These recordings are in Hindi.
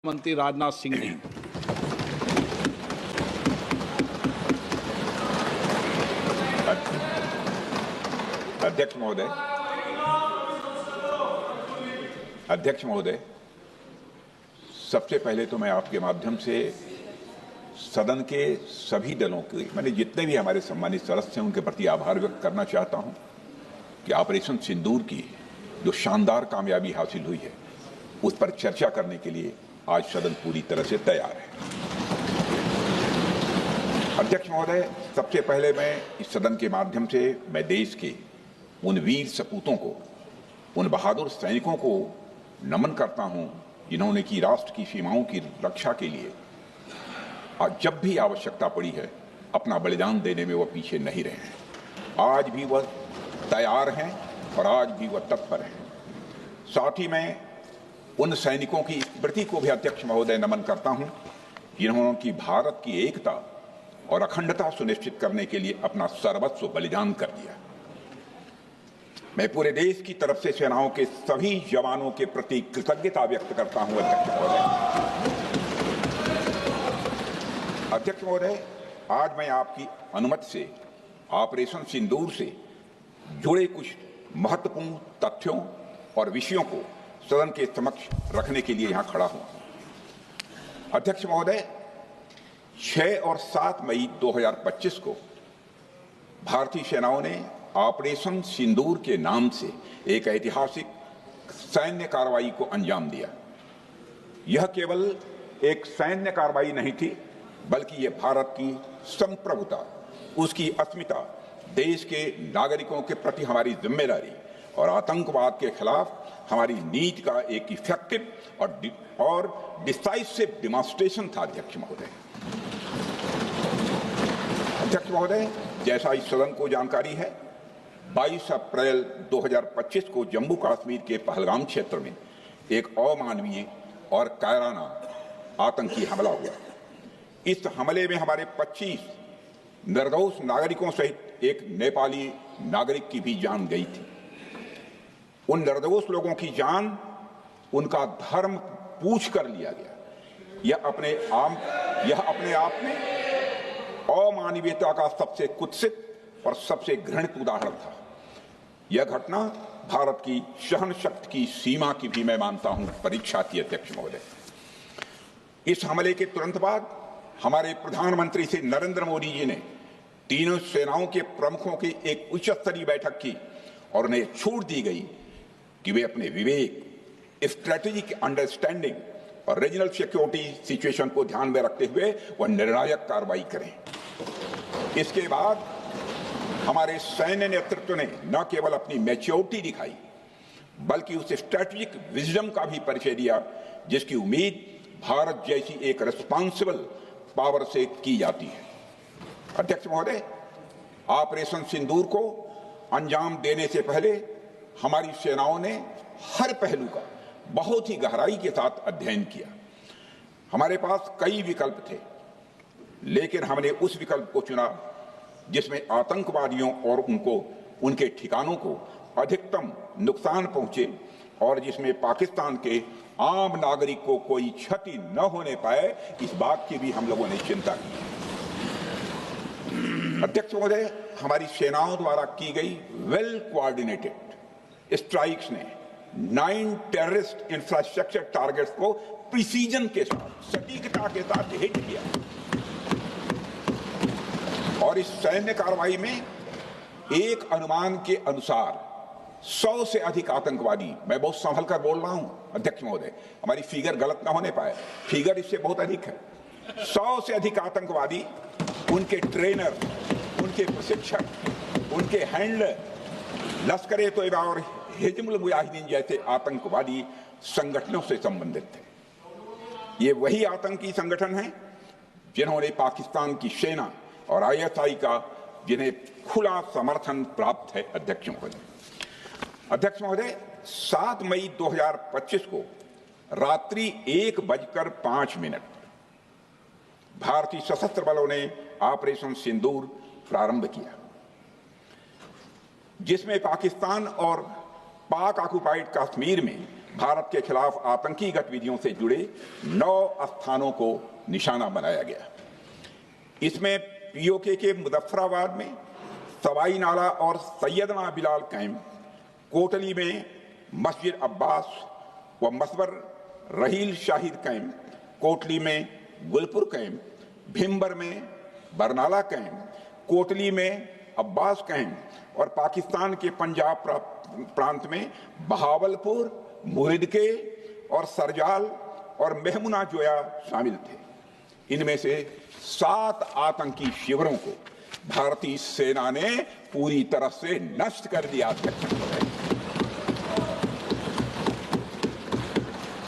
मंत्री राजनाथ सिंह जी। अध्यक्ष महोदय, सबसे पहले तो मैं आपके माध्यम से सदन के सभी दलों के मैंने जितने भी हमारे सम्मानित सदस्य हैं उनके प्रति आभार व्यक्त करना चाहता हूं कि ऑपरेशन सिंदूर की जो शानदार कामयाबी हासिल हुई है उस पर चर्चा करने के लिए आज सदन पूरी तरह से तैयार है। अध्यक्ष महोदय, सबसे पहले मैं इस सदन के माध्यम से मैं देश के उन वीर सपूतों को, उन बहादुर सैनिकों को नमन करता हूं जिन्होंने की राष्ट्र की सीमाओं की रक्षा के लिए जब भी आवश्यकता पड़ी है अपना बलिदान देने में वह पीछे नहीं रहे हैं। आज भी वह तैयार हैं और आज भी वह तत्पर हैं। साथ ही मैं उन सैनिकों की स्मृति को भी अध्यक्ष महोदय नमन करता हूं जिन्होंने की भारत की एकता और अखंडता सुनिश्चित करने के लिए अपना सर्वस्व बलिदान कर दिया। मैं पूरे देश की तरफ से सेनाओं के सभी जवानों के प्रति कृतज्ञता व्यक्त करता हूं। अध्यक्ष महोदय, आज मैं आपकी अनुमति से ऑपरेशन सिंदूर से जुड़े कुछ महत्वपूर्ण तथ्यों और विषयों को सदन के समक्ष रखने के लिए यहां खड़ा हूं। अध्यक्ष महोदय, 6 और 7 मई 2025 को भारतीय सेनाओं ने ऑपरेशन सिंदूर के नाम से एक ऐतिहासिक सैन्य कार्रवाई को अंजाम दिया। यह केवल एक सैन्य कार्रवाई नहीं थी, बल्कि यह भारत की संप्रभुता, उसकी अस्मिता, देश के नागरिकों के प्रति हमारी जिम्मेदारी और आतंकवाद के खिलाफ हमारी नीति का एक इफेक्टिव और डिसाइसिव डेमोन्स्ट्रेशन था। अध्यक्ष महोदय, जैसा इस सदन को जानकारी है, 22 अप्रैल 2025 को जम्मू कश्मीर के पहलगाम क्षेत्र में एक अमानवीय और कायराना आतंकी हमला हुआ। इस हमले में हमारे 25 निर्दोष नागरिकों सहित एक नेपाली नागरिक की भी जान गई थी। उन निर्दोष लोगों की जान उनका धर्म पूछ कर लिया गया। यह अपने आप में अमानवीयता का सबसे कुत्सित और सबसे घृणित उदाहरण था। यह घटना भारत की सहन शक्ति की सीमा की भी मैं मानता हूं परीक्षा थी। अध्यक्ष महोदय, इस हमले के तुरंत बाद हमारे प्रधानमंत्री श्री नरेंद्र मोदी जी ने तीनों सेनाओं के प्रमुखों की एक उच्च स्तरीय बैठक की और उन्हें छूट दी गई कि वे अपने विवेक, स्ट्रेटेजिक अंडरस्टैंडिंग और रीजनल सिक्योरिटी सिचुएशन को ध्यान में रखते हुए वह निर्णायक कार्रवाई करें। इसके बाद हमारे सैन्य नेतृत्व ने न केवल अपनी मैच्योरिटी दिखाई, बल्कि उस स्ट्रेटेजिक विजडम का भी परिचय दिया जिसकी उम्मीद भारत जैसी एक रिस्पॉन्सिबल पावर से की जाती है। अध्यक्ष महोदय, ऑपरेशन सिंदूर को अंजाम देने से पहले हमारी सेनाओं ने हर पहलू का बहुत ही गहराई के साथ अध्ययन किया। हमारे पास कई विकल्प थे, लेकिन हमने उस विकल्प को चुना जिसमें आतंकवादियों और उनके ठिकानों को अधिकतम नुकसान पहुंचे और जिसमें पाकिस्तान के आम नागरिक को कोई क्षति न होने पाए, इस बात की भी हम लोगों ने चिंता की। अध्यक्ष महोदय, हमारी सेनाओं द्वारा की गई वेल कोऑर्डिनेटेड स्ट्राइक्स ने 9 टेररिस्ट इंफ्रास्ट्रक्चर टारगेट्स को प्रिसीजन के साथ, सटीकता के साथ हिट किया और इस सैन्य कार्रवाई में एक अनुमान के अनुसार 100 से अधिक आतंकवादी, मैं बहुत संभल कर बोल रहा हूं अध्यक्ष महोदय, हमारी फिगर गलत ना होने पाए, फिगर इससे बहुत अधिक है। 100 से अधिक आतंकवादी, उनके ट्रेनर, उनके प्रशिक्षक, उनके हैंडलर लश्कर-ए तोयबा और हिजबुल मुजाहिदीन जैसे आतंकवादी संगठनों से संबंधित थे। ये वही आतंकी संगठन हैं जिन्होंने पाकिस्तान की सेना और ISI का जिन्हें खुला समर्थन प्राप्त है। अध्यक्ष महोदय, 7 मई 2025 को रात्रि 1:05 भारतीय सशस्त्र बलों ने ऑपरेशन सिंदूर प्रारंभ किया, जिसमें पाकिस्तान और पाक ऑक्युपाइड कश्मीर में भारत के खिलाफ आतंकी गतिविधियों से जुड़े 9 स्थानों को निशाना बनाया गया। इसमें पीओके के मुजफ्फराबाद में सवाई नाला और सैयदना बिलाल कैंप, कोटली में मस्जिद अब्बास व मसबर रहील शाहिद कैंप, कोटली में गुलपुर कैंप, भिम्बर में बरनाला कैंप, कोटली में अब्बास कैंप और पाकिस्तान के पंजाब प्रांत में बहावलपुर, मुरिदके और सरजाल और मेहमुना जोया शामिल थे। इनमें से 7 आतंकी शिविरों को भारतीय सेना ने पूरी तरह से नष्ट कर दिया,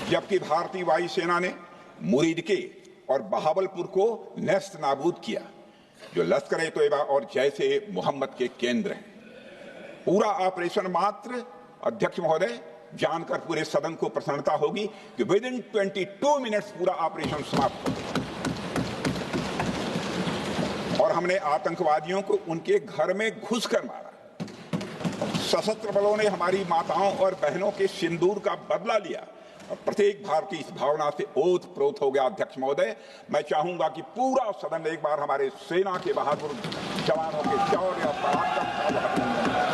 जबकि भारतीय वायुसेना ने मुरिदके और बहावलपुर को नेस्त नाबूद किया, जो लश्कर-ए-तोयबा और जैशे मोहम्मद के केंद्र हैं। पूरा ऑपरेशन मात्र, अध्यक्ष महोदय, जानकर पूरे सदन को प्रसन्नता होगी कि विदिन 22 मिनट्स पूरा ऑपरेशन समाप्त हो गया और हमने आतंकवादियों को उनके घर में घुसकर मारा। सशस्त्र बलों ने हमारी माताओं और बहनों के सिंदूर का बदला लिया और प्रत्येक भारतीय इस भावना से ओत-प्रोत हो गया। अध्यक्ष महोदय, मैं चाहूंगा कि पूरा सदन एक बार हमारे सेना के बहादुर जवानों के शौर्य और पराक्रम का अभिनंदन करे।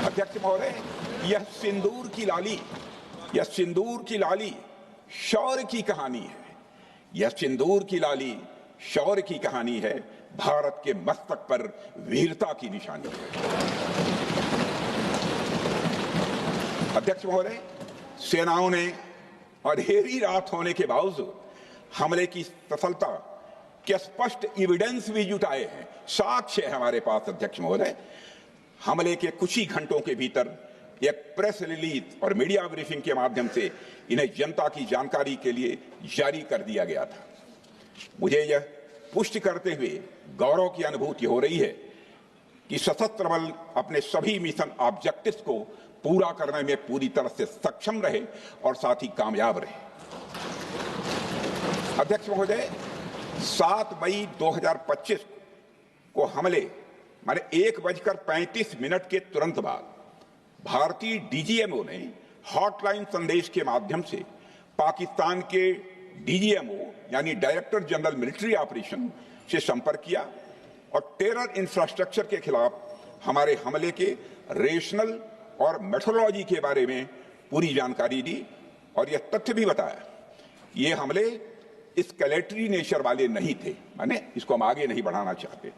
अध्यक्ष महोदय, यह सिंदूर की लाली शौर्य की कहानी है। यह सिंदूर की लाली शौर्य की कहानी है, भारत के मस्तक पर वीरता की निशानी है। अध्यक्ष महोदय, सेनाओं ने अंधेरी रात होने के बावजूद हमले की सफलता के स्पष्ट एविडेंस भी जुटाए हैं, साक्ष्य है हमारे पास। अध्यक्ष महोदय, हमले के कुछ ही घंटों के भीतर एक प्रेस रिलीज और मीडिया ब्रीफिंग के माध्यम से इन्हें जनता की जानकारी के लिए जारी कर दिया गया था। मुझे यह पुष्टि करते हुए गौरव की अनुभूति हो रही है कि सशस्त्र बल अपने सभी मिशन ऑब्जेक्टिव्स को पूरा करने में पूरी तरह से सक्षम रहे और साथ ही कामयाब रहे। अध्यक्ष महोदय, 7 मई 2025 को हमले माने 1:35 के तुरंत बाद भारतीय डीजीएमओ ने हॉटलाइन संदेश के माध्यम से पाकिस्तान के डीजीएमओ यानी डायरेक्टर जनरल मिलिट्री ऑपरेशन से संपर्क किया और टेरर इंफ्रास्ट्रक्चर के खिलाफ हमारे हमले के रेशनल और मेथोडोलॉजी के बारे में पूरी जानकारी दी और यह तथ्य भी बताया ये हमले एस्केलेटरी नेचर वाले नहीं थे, माने इसको हम आगे नहीं बढ़ाना चाहते।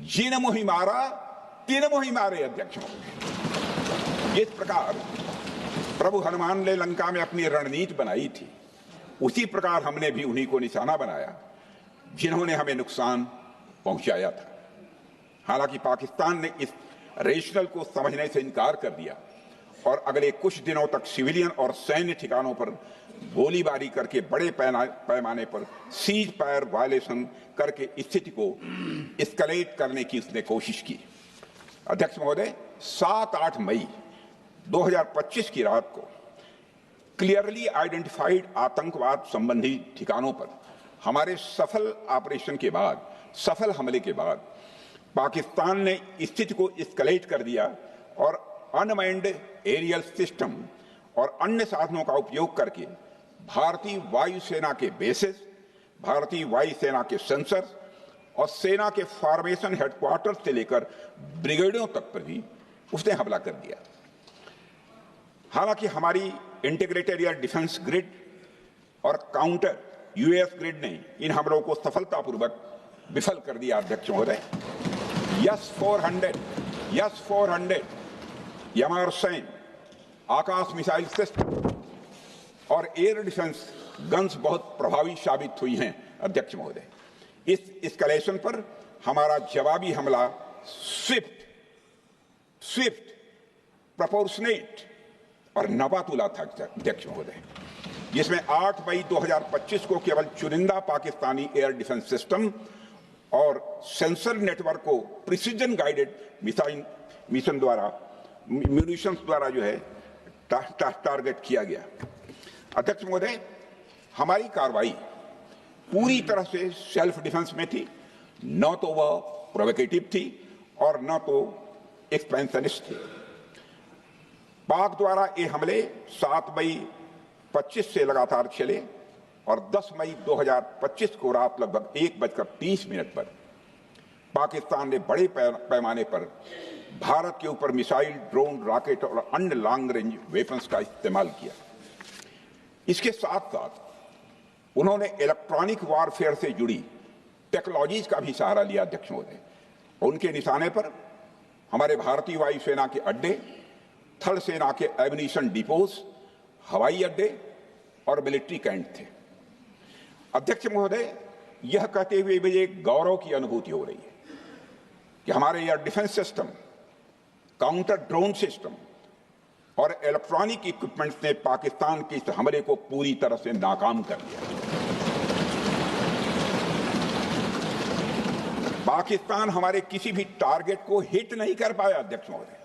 जिन मोहि मारा तीन मोहि मारे। अध्यक्ष, जिस प्रकार प्रभु हनुमान ने लंका में अपनी रणनीति बनाई थी, उसी प्रकार हमने भी उन्हीं को निशाना बनाया जिन्होंने हमें नुकसान पहुंचाया था। हालांकि पाकिस्तान ने इस रेशनल को समझने से इनकार कर दिया और अगले कुछ दिनों तक सिविलियन और सैन्य ठिकानों पर गोलीबारी करके बड़े पैमाने पर सीज फायर वायलेशन करके स्थिति को एस्केलेट करने की उसने कोशिश की। अध्यक्ष महोदय, 7-8 मई 2025 की रात को क्लियरली आइडेंटिफाइड आतंकवाद संबंधी ठिकानों पर हमारे सफल ऑपरेशन के बाद, सफल हमले के बाद पाकिस्तान ने स्थिति को एस्केलेट कर दिया और अनमैन्ड एरियल सिस्टम और अन्य साधनों का उपयोग करके भारतीय वायुसेना के बेसेस, भारतीय वायुसेना के सेंसर्स और सेना के फॉर्मेशन हेडक्वार्टर से लेकर ब्रिगेडों तक पर भी उसने हमला कर दिया। हालांकि हमारी इंटीग्रेटेड एयर डिफेंस ग्रिड और काउंटर यूएस ग्रिड ने इन हमलों को सफलतापूर्वक विफल कर दिया। अध्यक्ष महोदय, यस 400 यमारसैन आकाश मिसाइल सिस्टम और एयर डिफेंस गन्स बहुत प्रभावी साबित हुई हैं। अध्यक्ष महोदय, इस एस्केलेशन पर हमारा जवाबी हमला स्विफ्ट, प्रोपोर्शनेट और नवातुला था। अध्यक्ष महोदय, जिसमें 8 मई 2025 को केवल चुनिंदा पाकिस्तानी एयर डिफेंस सिस्टम और सेंसर नेटवर्क को प्रिसीजन गाइडेड मिशन द्वारा म्यूनिशंस द्वारा जो है टारगेट किया गया। अध्यक्ष महोदय, हमारी कार्रवाई पूरी तरह से सेल्फ डिफेंस में थी, न तो वह प्रोवोकेटिव थी और न तो एक्सपेंशनिस्ट थी। पाक द्वारा ये हमले 7 मई 25 से लगातार चले और 10 मई 2025 को रात लगभग 1:30 पर पाकिस्तान ने बड़े पैमाने पर भारत के ऊपर मिसाइल, ड्रोन, रॉकेट और अन्य लॉन्ग रेंज वेपन्स का इस्तेमाल किया। इसके साथ साथ उन्होंने इलेक्ट्रॉनिक वारफेयर से जुड़ी टेक्नोलॉजीज का भी सहारा लिया। अध्यक्ष महोदय, उनके निशाने पर हमारे भारतीय वायुसेना के अड्डे, थल सेना के एम्यूनिशन डिपोज, हवाई अड्डे और मिलिट्री कैंट थे। अध्यक्ष महोदय, यह कहते हुए मुझे एक गौरव की अनुभूति हो रही है कि हमारे air defence system, counter drone system और इलेक्ट्रॉनिक इक्विपमेंट्स ने पाकिस्तान के इस हमले को पूरी तरह से नाकाम कर दिया। पाकिस्तान हमारे किसी भी टारगेट को हिट नहीं कर पाया अध्यक्ष महोदय,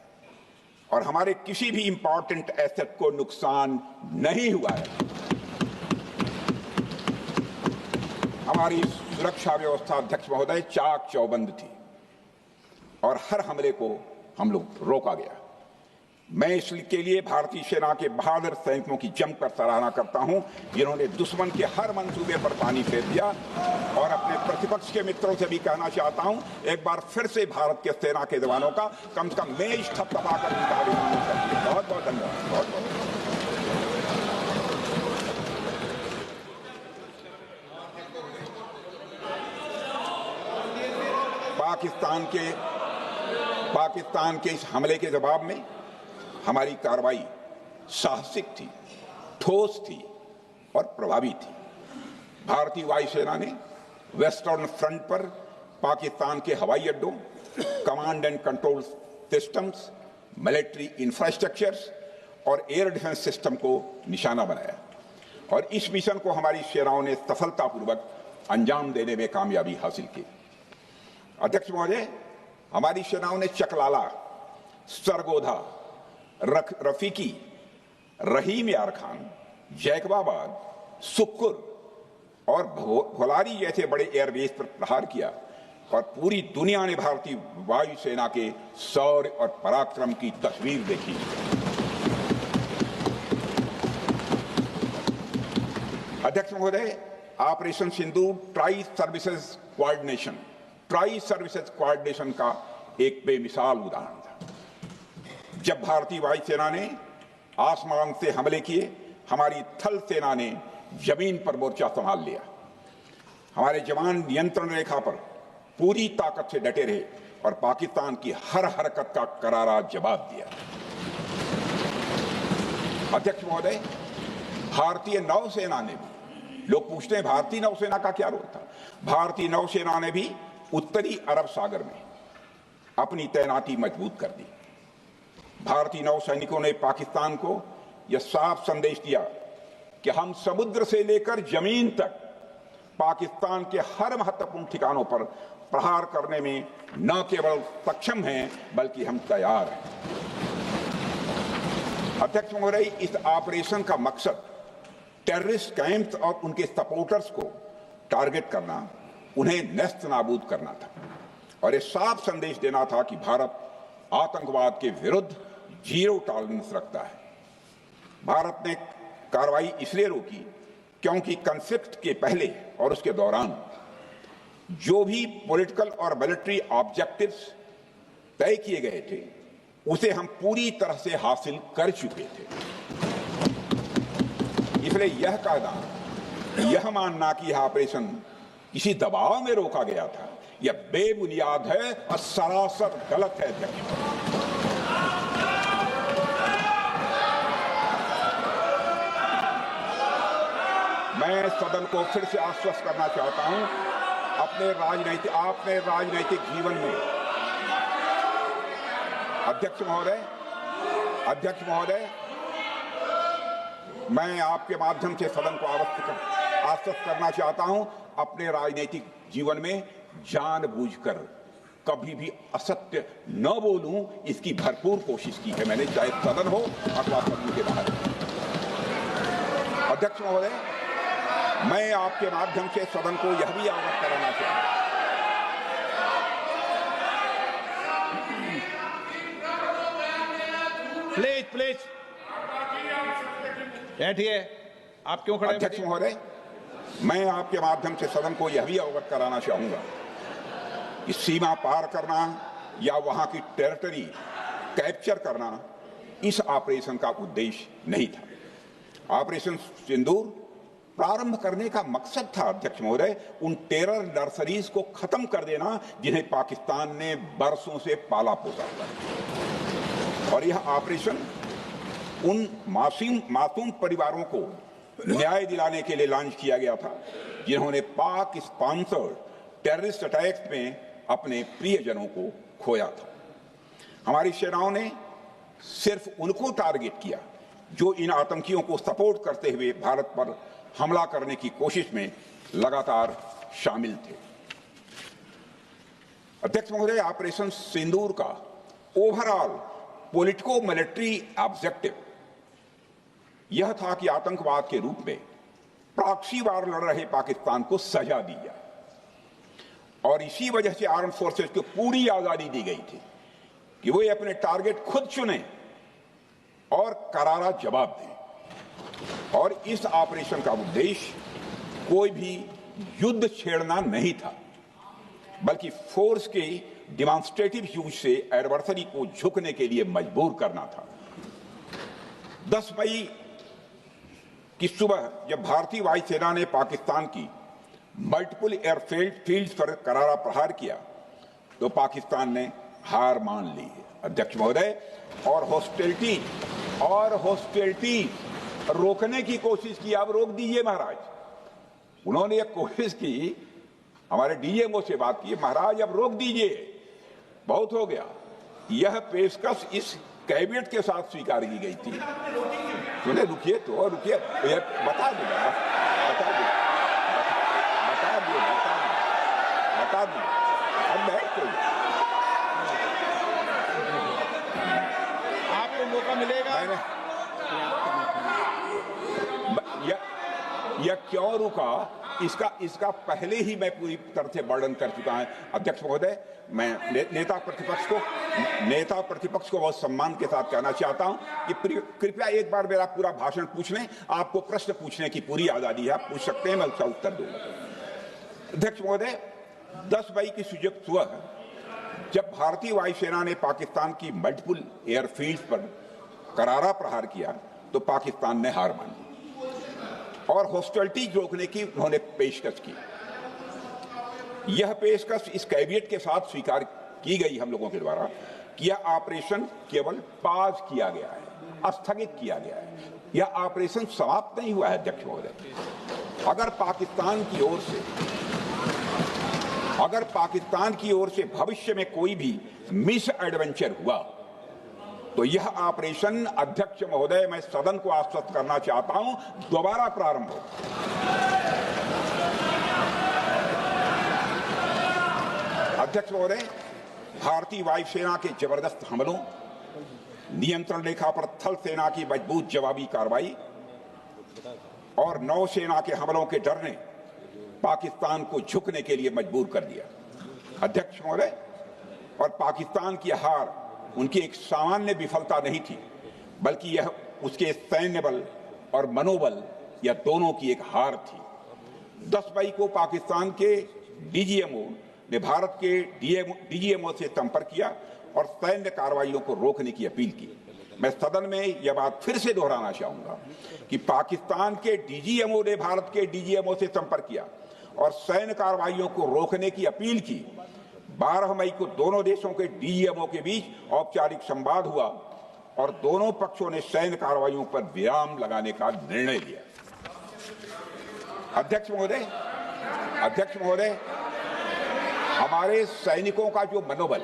और हमारे किसी भी इंपॉर्टेंट एसेट को नुकसान नहीं हुआ है। हमारी सुरक्षा व्यवस्था अध्यक्ष महोदय चाक चौबंद थी और हर हमले को हम लोग रोका गया। मैं इसके लिए भारतीय सेना के बहादुर सैनिकों की जमकर सराहना करता हूं, जिन्होंने दुश्मन के हर मंसूबे पर पानी फेर दिया। और अपने प्रतिपक्ष के मित्रों से भी कहना चाहता हूं, एक बार फिर से भारत के सेना के जवानों का कम से कम मेज थपथपाकर उनका अभिनंदन करिए। बहुत बहुत धन्यवाद। बहुत बहुत पाकिस्तान के इस हमले के जवाब में हमारी कार्रवाई साहसिक थी, ठोस थी और प्रभावी थी। भारतीय वायुसेना ने वेस्टर्न फ्रंट पर पाकिस्तान के हवाई अड्डों, command and control systems, military infrastructures और एयर डिफेंस सिस्टम को निशाना बनाया और इस मिशन को हमारी सेनाओं ने सफलतापूर्वक अंजाम देने में कामयाबी हासिल की। अध्यक्ष महोदय, हमारी सेनाओं ने चकलाला, सरगोधा, रफीकी, रहीम यार खान, जैकबाबाद, सुक्कुर और भोलारी जैसे बड़े एयरबेस पर प्रहार किया और पूरी दुनिया ने भारतीय वायुसेना के शौर्य और पराक्रम की तस्वीर देखी। अध्यक्ष महोदय, ऑपरेशन सिंदूर ट्राई सर्विसेज कोऑर्डिनेशन का एक बेमिसाल उदाहरण था। जब भारतीय वायुसेना ने आसमान से हमले किए, हमारी थल सेना ने जमीन पर मोर्चा संभाल लिया। हमारे जवान नियंत्रण रेखा पर पूरी ताकत से डटे रहे और पाकिस्तान की हर हरकत का करारा जवाब दिया। अध्यक्ष महोदय, भारतीय नौसेना ने भी, लोग पूछते हैं भारतीय नौसेना का क्या रोल था, भारतीय नौसेना ने भी उत्तरी अरब सागर में अपनी तैनाती मजबूत कर दी। भारतीय नौसैनिकों ने पाकिस्तान को यह साफ संदेश दिया कि हम समुद्र से लेकर जमीन तक पाकिस्तान के हर महत्वपूर्ण ठिकानों पर प्रहार करने में न केवल सक्षम हैं बल्कि हम तैयार हैं। अध्यक्ष महोदय, इस ऑपरेशन का मकसद टेररिस्ट कैंप्स और उनके सपोर्टर्स को टारगेट करना, उन्हें नेस्त नाबूद करना था और ये साफ संदेश देना था कि भारत आतंकवाद के विरुद्ध जीरो टॉलरेंस रखता है। भारत ने कार्रवाई इसलिए रोकी क्योंकि कॉन्फ्लिक्ट के पहले और उसके दौरान जो भी पॉलिटिकल और मिलिट्री ऑब्जेक्टिव्स तय किए गए थे उसे हम पूरी तरह से हासिल कर चुके थे। इसलिए यह कहना, यह मानना कि यह ऑपरेशन किसी दबाव में रोका गया था, यह बेबुनियाद है और सरासर गलत है। मैं सदन को फिर से आश्वस्त करना चाहता हूं, आपने राजनैतिक जीवन में अध्यक्ष महोदय, मैं आपके माध्यम से सदन को आश्वस्त करना चाहता हूं, अपने राजनीतिक जीवन में जानबूझकर कभी भी असत्य न बोलूं, इसकी भरपूर कोशिश की है मैंने, चाहे सदन हो अथवा सदन के बाहर। अध्यक्ष महोदय, मैं आपके माध्यम से सदन को यह भी अवगत कराना चाहता हूं। प्लीज बैठिए। आप क्यों खड़े हैं? अध्यक्ष महोदय, मैं आपके माध्यम से सदन को यह भी अवगत कराना चाहूंगा कि सीमा पार करना या वहां की टेरिटरी कैप्चर करना इस ऑपरेशन का उद्देश्य नहीं था। ऑपरेशन सिंदूर प्रारंभ करने का मकसद था अध्यक्ष महोदय उन टेरर नर्सरीज को खत्म कर देना जिन्हें पाकिस्तान ने बरसों से पाला पोसा था, और यह ऑपरेशन उन मासूम परिवारों को न्याय दिलाने के लिए लॉन्च किया गया था जिन्होंने पाक स्पॉन्सर्ड टेररिस्ट अटैक्स में अपने प्रियजनों को खोया था। हमारी सेनाओं ने सिर्फ उनको टारगेट किया जो इन आतंकियों को सपोर्ट करते हुए भारत पर हमला करने की कोशिश में लगातार शामिल थे। अध्यक्ष महोदय, ऑपरेशन सिंदूर का ओवरऑल पॉलिटिको मिलिट्री ऑब्जेक्टिव यह था कि आतंकवाद के रूप में प्रॉक्सी वार लड़ रहे पाकिस्तान को सजा दी जाए, और इसी वजह से आर्म फोर्सेस को पूरी आजादी दी गई थी कि वे अपने टारगेट खुद चुनें और करारा जवाब दें। और इस ऑपरेशन का उद्देश्य कोई भी युद्ध छेड़ना नहीं था, बल्कि फोर्स के डिमॉन्स्ट्रेटिव यूज से एडवर्सरी को झुकने के लिए मजबूर करना था। 10 मई की सुबह जब भारतीय वायुसेना ने पाकिस्तान की मल्टीपल एयरफील्ड पर करारा प्रहार किया तो पाकिस्तान ने हार मान ली है अध्यक्ष महोदय, और हॉस्टिलिटी रोकने की कोशिश की। अब रोक दीजिए महाराज। उन्होंने एक कोशिश की, हमारे डीएमओ से बात की, महाराज अब रोक दीजिए, बहुत हो गया। यह पेशकश इस कैबिनेट के साथ स्वीकार की गई थी। सुने, रुकिए तो रुकिए, बता दूंगा, बता दूंगा। अब बैठ आपको मौका मिलेगा। यह क्यों रुका, इसका पहले ही मैं पूरी तरह से वर्णन कर चुका हूं अध्यक्ष महोदय। मैं नेता प्रतिपक्ष को बहुत सम्मान के साथ कहना चाहता हूं कि कृपया एक बार मेरा पूरा भाषण पूछ लें। आपको प्रश्न पूछने की पूरी आजादी है, आप पूछ सकते हैं, मैं उसका उत्तर दूंगा। अध्यक्ष महोदय, 10 मई की सुबह जब भारतीय वायुसेना ने पाकिस्तान की मल्टीपल एयरफील्ड पर करारा प्रहार किया तो पाकिस्तान ने हार मानी और हॉस्टिलिटी रोकने की उन्होंने पेशकश की। यह पेशकश इस कैबिनेट के साथ स्वीकार की गई हम लोगों के द्वारा कि यह ऑपरेशन केवल पाज किया गया है, स्थगित किया गया है। यह ऑपरेशन समाप्त नहीं हुआ है अध्यक्ष महोदय। अगर पाकिस्तान की ओर से भविष्य में कोई भी मिस एडवेंचर हुआ तो यह ऑपरेशन अध्यक्ष महोदय, मैं सदन को आश्वस्त करना चाहता हूं, दोबारा प्रारंभ हो। अध्यक्ष महोदय, भारतीय वायुसेना के जबरदस्त हमलों, नियंत्रण रेखा पर थल सेना की मजबूत जवाबी कार्रवाई और नौसेना के हमलों के डर ने पाकिस्तान को झुकने के लिए मजबूर कर दिया अध्यक्ष महोदय। और पाकिस्तान की हार उनकी एक सामान्य विफलता नहीं थी, बल्कि यह उसके सैन्य बल और मनोबल या दोनों की एक हार थी। 10 मई को पाकिस्तान के डीजीएमओ ने भारत के डीजीएमओ से संपर्क किया और सैन्य कार्रवाइयों को रोकने की अपील की। मैं सदन में यह बात फिर से दोहराना चाहूंगा कि पाकिस्तान के डीजीएमओ ने भारत के डीजीएमओ से संपर्क किया और सैन्य कार्रवाइयों को रोकने की अपील की। 12 मई को दोनों देशों के डीजीएमओ के बीच औपचारिक संवाद हुआ और दोनों पक्षों ने सैन्य कार्रवाइयों पर विराम लगाने का निर्णय लिया। अध्यक्ष महोदय, हमारे सैनिकों का जो मनोबल,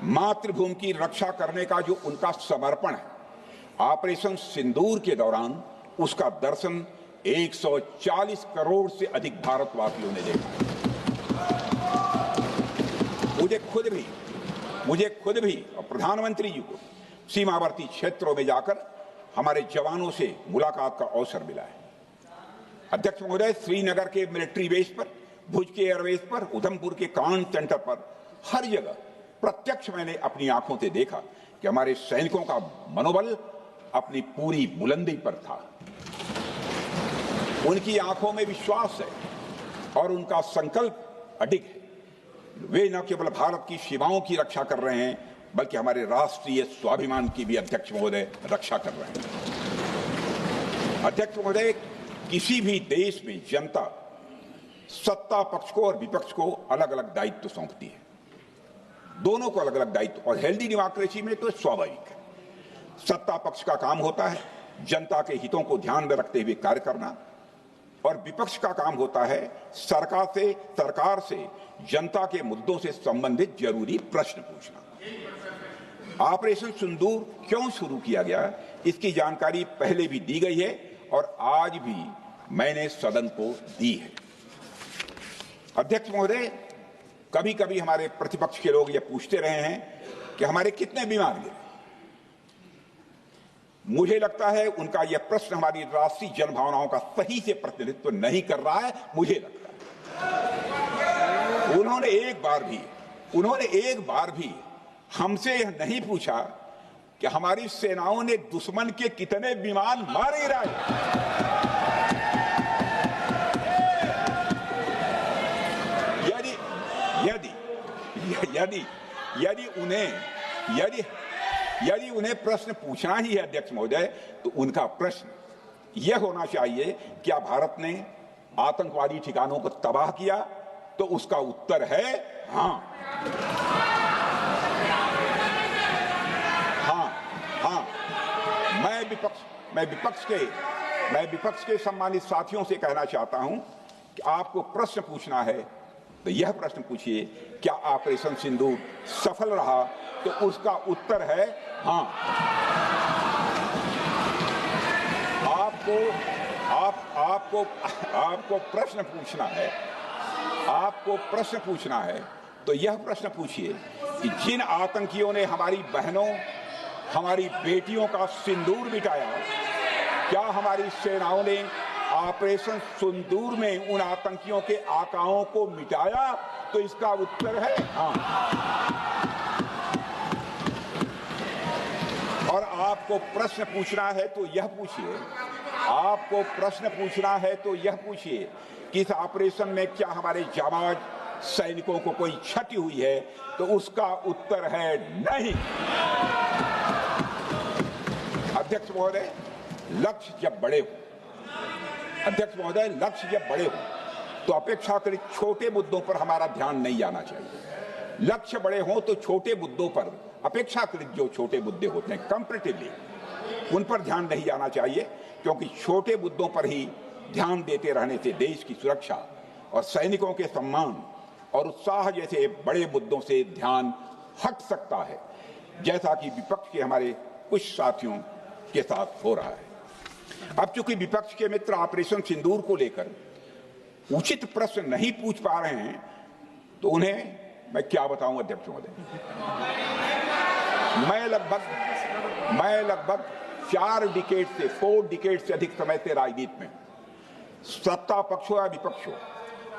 मातृभूमि की रक्षा करने का जो उनका समर्पण है, ऑपरेशन सिंदूर के दौरान उसका दर्शन 140 करोड़ से अधिक भारतवासियों ने देखा। मुझे खुद भी और प्रधानमंत्री जी को सीमावर्ती क्षेत्रों में जाकर हमारे जवानों से मुलाकात का अवसर मिला है। अध्यक्ष महोदय, श्रीनगर के मिलिट्री बेस पर, भुज के एयरबेस पर, उधमपुर के कमांड सेंटर पर, हर जगह प्रत्यक्ष मैंने अपनी आंखों से देखा कि हमारे सैनिकों का मनोबल अपनी पूरी बुलंदी पर था। उनकी आंखों में विश्वास है और उनका संकल्प अडिग है। वे न केवल भारत की सीमाओं की रक्षा कर रहे हैं, बल्कि हमारे राष्ट्रीय स्वाभिमान की भी अध्यक्ष महोदय रक्षा कर रहे हैं। अध्यक्ष महोदय, किसी भी देश में जनता सत्ता पक्ष को और विपक्ष को अलग अलग दायित्व सौंपती है, दोनों को अलग अलग दायित्व, और हेल्दी डेमोक्रेसी में तो स्वाभाविक है। सत्ता पक्ष का काम होता है जनता के हितों को ध्यान में रखते हुए कार्य करना, और विपक्ष का काम होता है सरकार से जनता के मुद्दों से संबंधित जरूरी प्रश्न पूछना। ऑपरेशन सिंदूर क्यों शुरू किया गया, इसकी जानकारी पहले भी दी गई है और आज भी मैंने सदन को दी है। अध्यक्ष महोदय, कभी कभी हमारे प्रतिपक्ष के लोग ये पूछते रहे हैं कि हमारे कितने बीमार गिरे। मुझे लगता है उनका यह प्रश्न हमारी राष्ट्रीय जनभावनाओं का सही से प्रतिनिधित्व नहीं कर रहा है। मुझे लगता है उन्होंने एक बार भी हमसे यह नहीं पूछा कि हमारी सेनाओं ने दुश्मन के कितने विमान मार गिराए। यदि उन्हें प्रश्न पूछना ही है अध्यक्ष महोदय, तो उनका प्रश्न यह होना चाहिए, क्या भारत ने आतंकवादी ठिकानों को तबाह किया? तो उसका उत्तर है हाँ। मैं विपक्ष के सम्मानित साथियों से कहना चाहता हूं कि आपको प्रश्न पूछना है तो यह प्रश्न पूछिए, क्या ऑपरेशन सिंदूर सफल रहा? तो उसका उत्तर है हाँ। आपको प्रश्न पूछना है तो यह प्रश्न पूछिए कि जिन आतंकियों ने हमारी बहनों, हमारी बेटियों का सिंदूर मिटाया, क्या हमारी सेनाओं ने ऑपरेशन सिंदूर में उन आतंकियों के आकाओं को मिटाया? तो इसका उत्तर है हाँ। और आपको प्रश्न पूछना है तो यह पूछिए कि इस ऑपरेशन में क्या हमारे जाबाज सैनिकों को कोई क्षति हुई है? तो उसका उत्तर है नहीं। अध्यक्ष महोदय, लक्ष्य जब बड़े हो तो अपेक्षाकृत छोटे मुद्दों पर हमारा ध्यान नहीं जाना चाहिए। लक्ष्य बड़े हों तो छोटे मुद्दों पर, अपेक्षाकृत जो छोटे मुद्दे होते हैं कंपैरेटिवली, उन पर ध्यान नहीं जाना चाहिए, क्योंकि छोटे मुद्दों पर ही ध्यान देते रहने से देश की सुरक्षा और सैनिकों के सम्मान और उत्साह जैसे बड़े मुद्दों से ध्यान हट सकता है, जैसा कि विपक्ष के हमारे कुछ साथियों के साथ हो रहा है। अब चूंकि विपक्ष के मित्र ऑपरेशन सिंदूर को लेकर उचित प्रश्न नहीं पूछ पा रहे हैं, तो उन्हें मैं क्या बताऊं अध्यक्ष महोदय। मैं लगभग 4 डिकेड से अधिक समय से राजनीति में, सत्ता पक्ष हो या विपक्ष हो,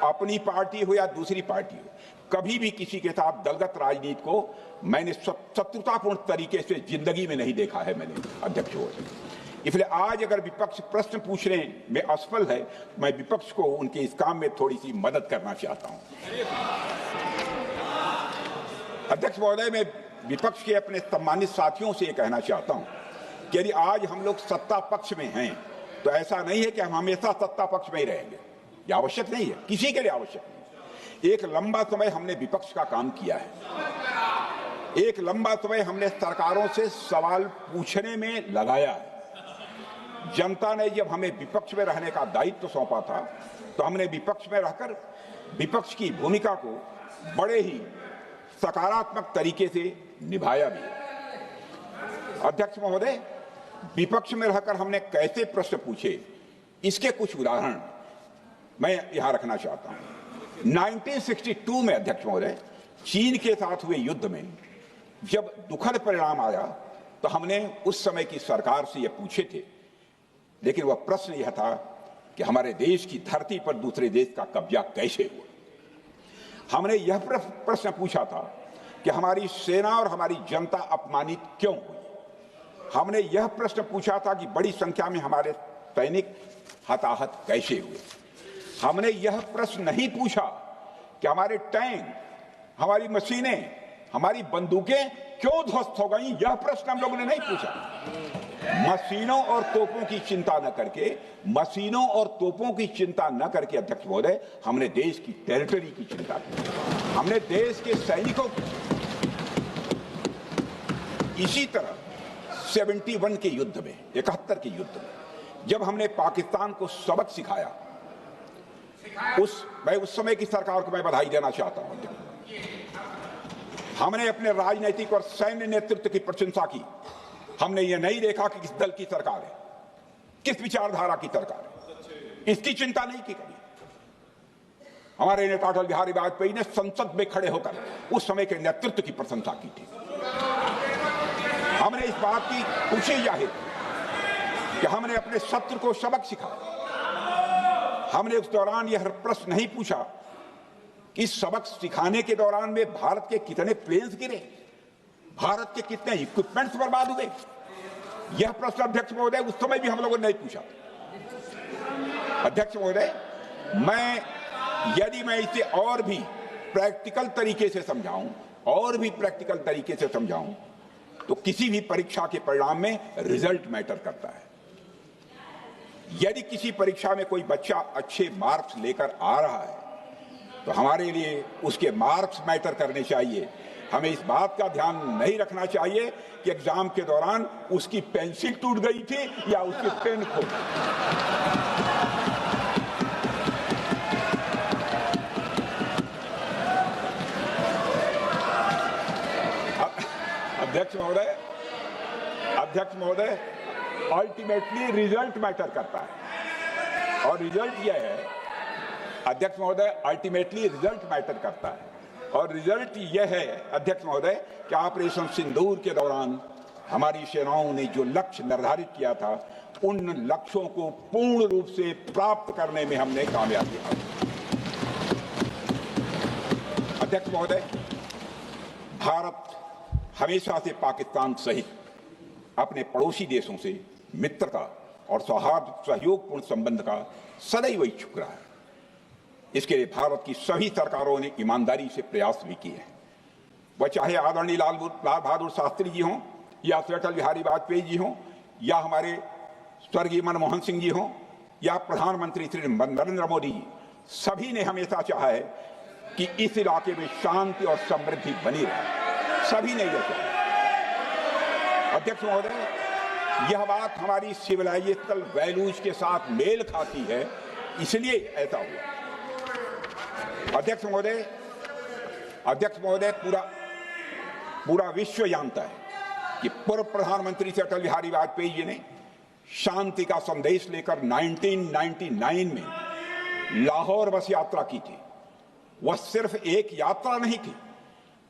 अपनी पार्टी हो या दूसरी पार्टी हो, कभी भी किसी के साथ दलगत राजनीति को मैंने शत्रुतापूर्ण तरीके से जिंदगी में नहीं देखा है मैंने अध्यक्ष महोदय। इसलिए आज अगर विपक्ष प्रश्न पूछने में असफल है, मैं विपक्ष को उनके इस काम में थोड़ी सी मदद करना चाहता हूं। अध्यक्ष महोदय, मैं विपक्ष के अपने सम्मानित साथियों से ये कहना चाहता हूं कि यदि आज हम लोग सत्ता पक्ष में हैं, तो ऐसा नहीं है कि हम हमेशा सत्ता पक्ष में ही रहेंगे। यह आवश्यक नहीं है, किसी के लिए आवश्यक नहीं। एक लंबा समय हमने विपक्ष का काम किया है, एक लंबा समय हमने सरकारों से सवाल पूछने में लगाया है। जनता ने जब हमें विपक्ष में रहने का दायित्व सौंपा था, तो हमने विपक्ष में रहकर विपक्ष की भूमिका को बड़े ही सकारात्मक तरीके से निभाया भी। अध्यक्ष महोदय, विपक्ष में रहकर हमने कैसे प्रश्न पूछे, इसके कुछ उदाहरण मैं यहां रखना चाहता हूं। 1962 में अध्यक्ष महोदय, चीन के साथ हुए युद्ध में जब दुखद परिणाम आया, तो हमने उस समय की सरकार से यह पूछे थे, लेकिन वह प्रश्न यह था कि हमारे देश की धरती पर दूसरे देश का कब्जा कैसे हुआ। हमने यह प्रश्न पूछा था कि हमारी सेना और हमारी जनता अपमानित क्यों हुई। हमने यह प्रश्न पूछा था कि बड़ी संख्या में हमारे सैनिक हताहत कैसे हुए। हमने यह प्रश्न नहीं पूछा कि हमारे टैंक, हमारी मशीनें, हमारी बंदूकें क्यों ध्वस्त हो गई। यह प्रश्न हम लोगों ने नहीं पूछा। मशीनों और तोपों की चिंता न करके, मशीनों और तोपों की चिंता न करके अध्यक्ष महोदय, हमने देश की टेरिटरी की चिंता की, हमने देश के सैनिकों की। इसी तरह 71 के युद्ध में, 71 के युद्ध में जब हमने पाकिस्तान को सबक सिखाया, मैं उस समय की सरकार को मैं बधाई देना चाहता हूं। हमने अपने राजनीतिक और सैन्य नेतृत्व की प्रशंसा की। हमने ये नहीं देखा कि किस दल की सरकार है, किस विचारधारा की सरकार है, इसकी चिंता नहीं की कभी। हमारे नेता अटल बिहारी वाजपेयी ने संसद में खड़े होकर उस समय के नेतृत्व की प्रशंसा की थी। हमने इस बात की खुशी जाहिर कि हमने अपने शत्रु को सबक सिखाया। हमने उस दौरान यह प्रश्न नहीं पूछा कि सबक सिखाने के दौरान में भारत के कितने प्लेन्स गिरे, भारत के कितने इक्विपमेंट्स बर्बाद हुए। यह प्रश्न अध्यक्ष महोदय उस समय भी हम लोगों ने नहीं पूछा। अध्यक्ष महोदय, यदि मैं इसे और भी प्रैक्टिकल तरीके से समझाऊं, तो किसी भी परीक्षा के परिणाम में रिजल्ट मैटर करता है। यदि किसी परीक्षा में कोई बच्चा अच्छे मार्क्स लेकर आ रहा है तो हमारे लिए उसके मार्क्स मैटर करने चाहिए। हमें इस बात का ध्यान नहीं रखना चाहिए कि एग्जाम के दौरान उसकी पेंसिल टूट गई थी या उसकी पेन खो गई। अध्यक्ष महोदय, अल्टीमेटली रिजल्ट मैटर करता है और रिजल्ट यह है, अध्यक्ष महोदय, अल्टीमेटली रिजल्ट मैटर करता है और रिजल्ट यह है अध्यक्ष महोदय कि ऑपरेशन सिंदूर के दौरान हमारी सेनाओं ने जो लक्ष्य निर्धारित किया था, उन लक्ष्यों को पूर्ण रूप से प्राप्त करने में हमने कामयाबी हासिल की। अध्यक्ष महोदय, भारत हमेशा से पाकिस्तान सहित अपने पड़ोसी देशों से मित्रता और सौहार्द सहयोगपूर्ण संबंध का सदैव इच्छुक रहा है। इसके लिए भारत की सभी सरकारों ने ईमानदारी से प्रयास भी किए हैं। वह चाहे आदरणीय लाल बहादुर शास्त्री जी हों या अटल बिहारी वाजपेयी जी हों या हमारे स्वर्गीय मनमोहन सिंह जी हों या प्रधानमंत्री श्री नरेंद्र मोदी जी, सभी ने हमेशा चाहा है कि इस इलाके में शांति और समृद्धि बनी रहे। सभी ने यह चाहा। अध्यक्ष महोदय, यह बात हमारी सिविलाइजेशनल वैल्यूज के साथ मेल खाती है, इसलिए ऐसा हुआ। अध्यक्ष महोदय, पूरा विश्व जानता है कि पूर्व प्रधानमंत्री से अटल बिहारी वाजपेयी जी ने शांति का संदेश लेकर 1999 में लाहौर बस यात्रा की थी। वह सिर्फ एक यात्रा नहीं थी,